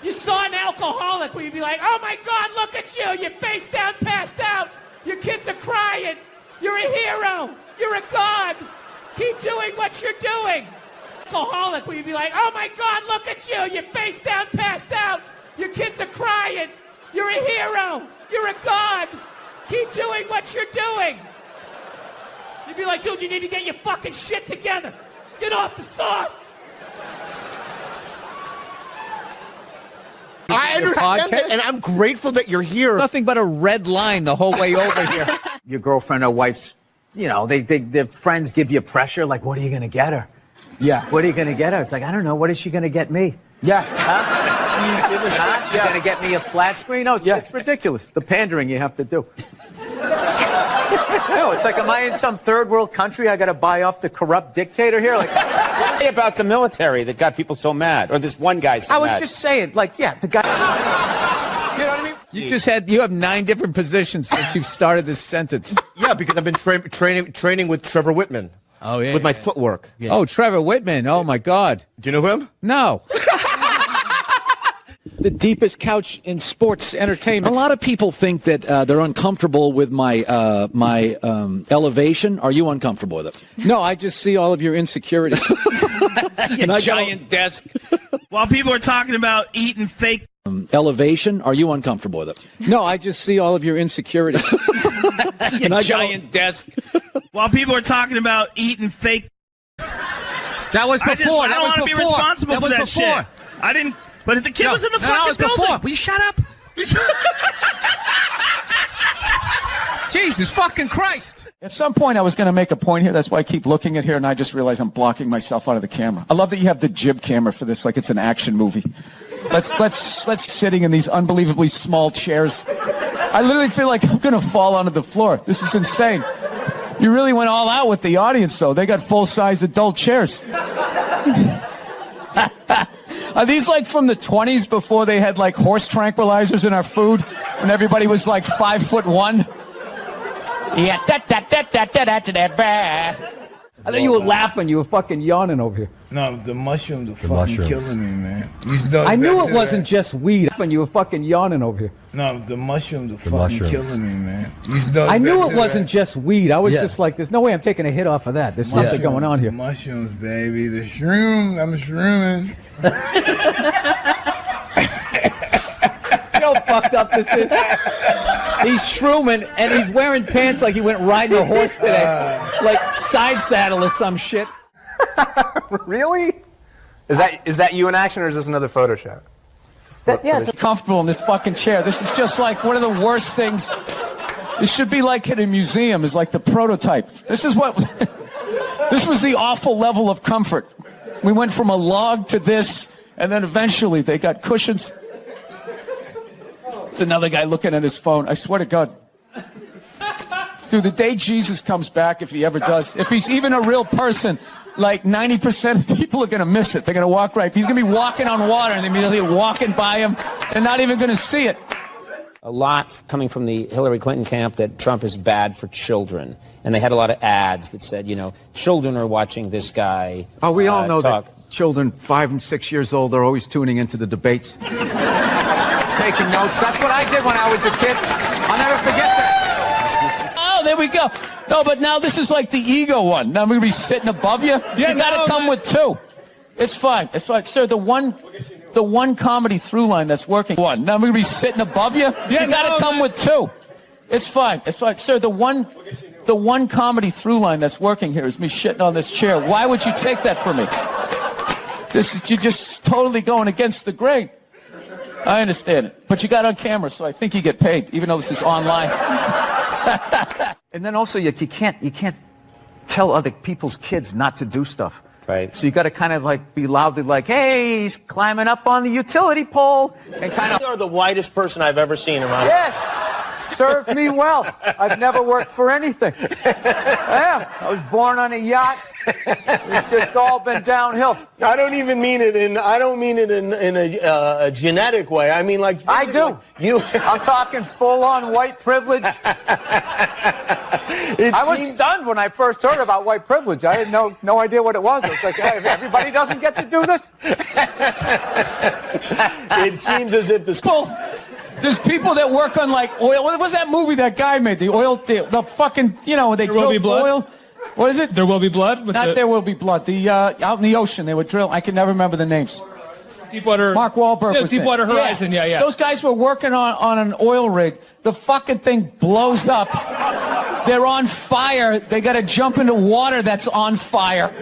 You saw an alcoholic where you'd be like, oh my God, look at you. You're face down, passed out. Your kids are crying. You're a hero. You're a god. Keep doing what you're doing. Alcoholic where you'd be like, oh my God, look at you. You're face down, passed out. Your kids are crying. You're a hero. You're a god. Keep doing what you're doing. You'd be like, dude, you need to get your fucking shit together. Get off the sauce. I understand that, and I'm grateful that you're here. Nothing but a red line the whole way over here. Your girlfriend or wife's, you know, their friends give you pressure, like, what are you going to get her? Yeah. What are you going to get her? It's like, I don't know. What is she going to get me? Yeah. Huh? She's going to get me a flat screen? No, it's ridiculous. The pandering you have to do. No, it's like, am I in some third world country? I got to buy off the corrupt dictator here? Like, about the military that got people so mad, or this one guy so I was mad. just saying, like, yeah, the guy. You know what I mean? You have 9 different positions since you've started this sentence. Yeah, because I've been training with Trevor Whitman. Oh, yeah. With my footwork. Yeah. Oh, Trevor Whitman. Oh, my God. Do you know him? No. The deepest couch in sports entertainment. A lot of people think that they're uncomfortable with my elevation. Are you uncomfortable with it? No, I just see all of your insecurities. Your giant desk. While people are talking about eating fake elevation, are you uncomfortable with it? No, I just see all of your insecurities. Your giant desk. While people are talking about eating fake. That was before. I don't want to be responsible for that shit. I didn't. But if the kid was in the fucking building. Before. Will you shut up? Jesus fucking Christ. At some point, I was going to make a point here. That's why I keep looking at here, and I just realized I'm blocking myself out of the camera. I love that you have the jib camera for this, like it's an action movie. Let's sitting in these unbelievably small chairs. I literally feel like I'm going to fall onto the floor. This is insane. You really went all out with the audience, though. They got full-size adult chairs. Are these like from the 20s before they had like horse tranquilizers in our food and everybody was like 5'1"? Yeah, I thought you were laughing. You were fucking yawning over here. No, the mushrooms are fucking killing me, man. I knew it wasn't just weed. And you were fucking yawning over here. No, the mushrooms are fucking killing me, man. I knew it wasn't just weed. I was just like, there's no way I'm taking a hit off of that. There's something going on here. Mushrooms, baby. The shrooms. I'm shrooming. You know how fucked up this is? He's shrooming, and he's wearing pants like he went riding a horse today. Like side saddle or some shit. Really? Is that you in action, or is this another photo shot? I'm comfortable in this fucking chair. This is just like one of the worst things. This should be like in a museum, is like the prototype. This is what... This was the awful level of comfort. We went from a log to this, and then eventually they got cushions. It's another guy looking at his phone. I swear to God. Dude, the day Jesus comes back, if he ever does, if he's even a real person, like 90% of people are going to miss it. They're going to walk right. He's going to be walking on water, and they're immediately walking by him. They're not even going to see it. A lot coming from the Hillary Clinton camp that Trump is bad for children. And they had a lot of ads that said, you know, children are watching this guy Oh, we all know talk. that children 5 and 6 years old are always tuning into the debates. Taking notes. That's what I did when I was a kid. I'll never forget that. Oh, there we go. No, but now this is like the ego one. Now I'm going to be sitting above you. You got to come with 2. It's fine. It's fine. Sir, the one comedy through line that's working. Now I'm going to be sitting above you. You got to come with 2. It's fine. It's fine. Sir, the one comedy through line that's working here is me shitting on this chair. Why would you take that from me? You're just totally going against the grain. I understand it. But you got on camera, so I think you get paid, even though this is online. And then also, you can't tell other people's kids not to do stuff. Right. So you got to kind of like be loudly like, hey, he's climbing up on the utility pole. And kind of. You are the whitest person I've ever seen around. Yes. served me well. I've never worked for anything. Yeah, I was born on a yacht. It's just all been downhill. I don't even mean it in. I don't mean it in a genetic way. I mean like I do. You. I'm talking full-on white privilege. I was stunned when I first heard about white privilege. I had no idea what it was. It's like, hey, everybody doesn't get to do this. It seems as if the school. There's people that work on like oil. What was that movie that guy made? The oil, the fucking, they There Will Be drill Blood? oil. What is it? There Will Be Blood? Not There Will Be Blood. The out in the ocean they would drill. I can never remember the names. Deepwater. Mark Wahlberg was Deepwater there. Horizon. Yeah. Those guys were working on an oil rig. The fucking thing blows up. They're on fire. They got to jump into water that's on fire.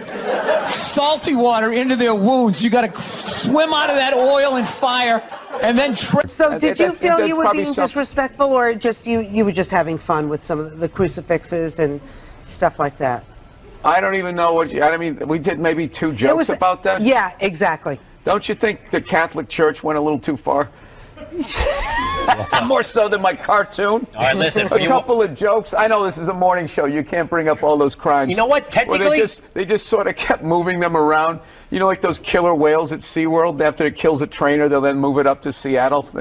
Salty water into their wounds. You got to swim out of that oil and fire, and then. So, did you feel you were being disrespectful, or just you were just having fun with some of the crucifixes and stuff like that? I don't even know what. I mean, we did maybe 2 jokes about that. Yeah, exactly. Don't you think the Catholic Church went a little too far? More so than my cartoon. All right, listen. A couple of jokes. I know this is a morning show. You can't bring up all those crimes. You know what? Technically, they just sort of kept moving them around. You know, like those killer whales at SeaWorld. After it kills a trainer, they'll then move it up to Seattle.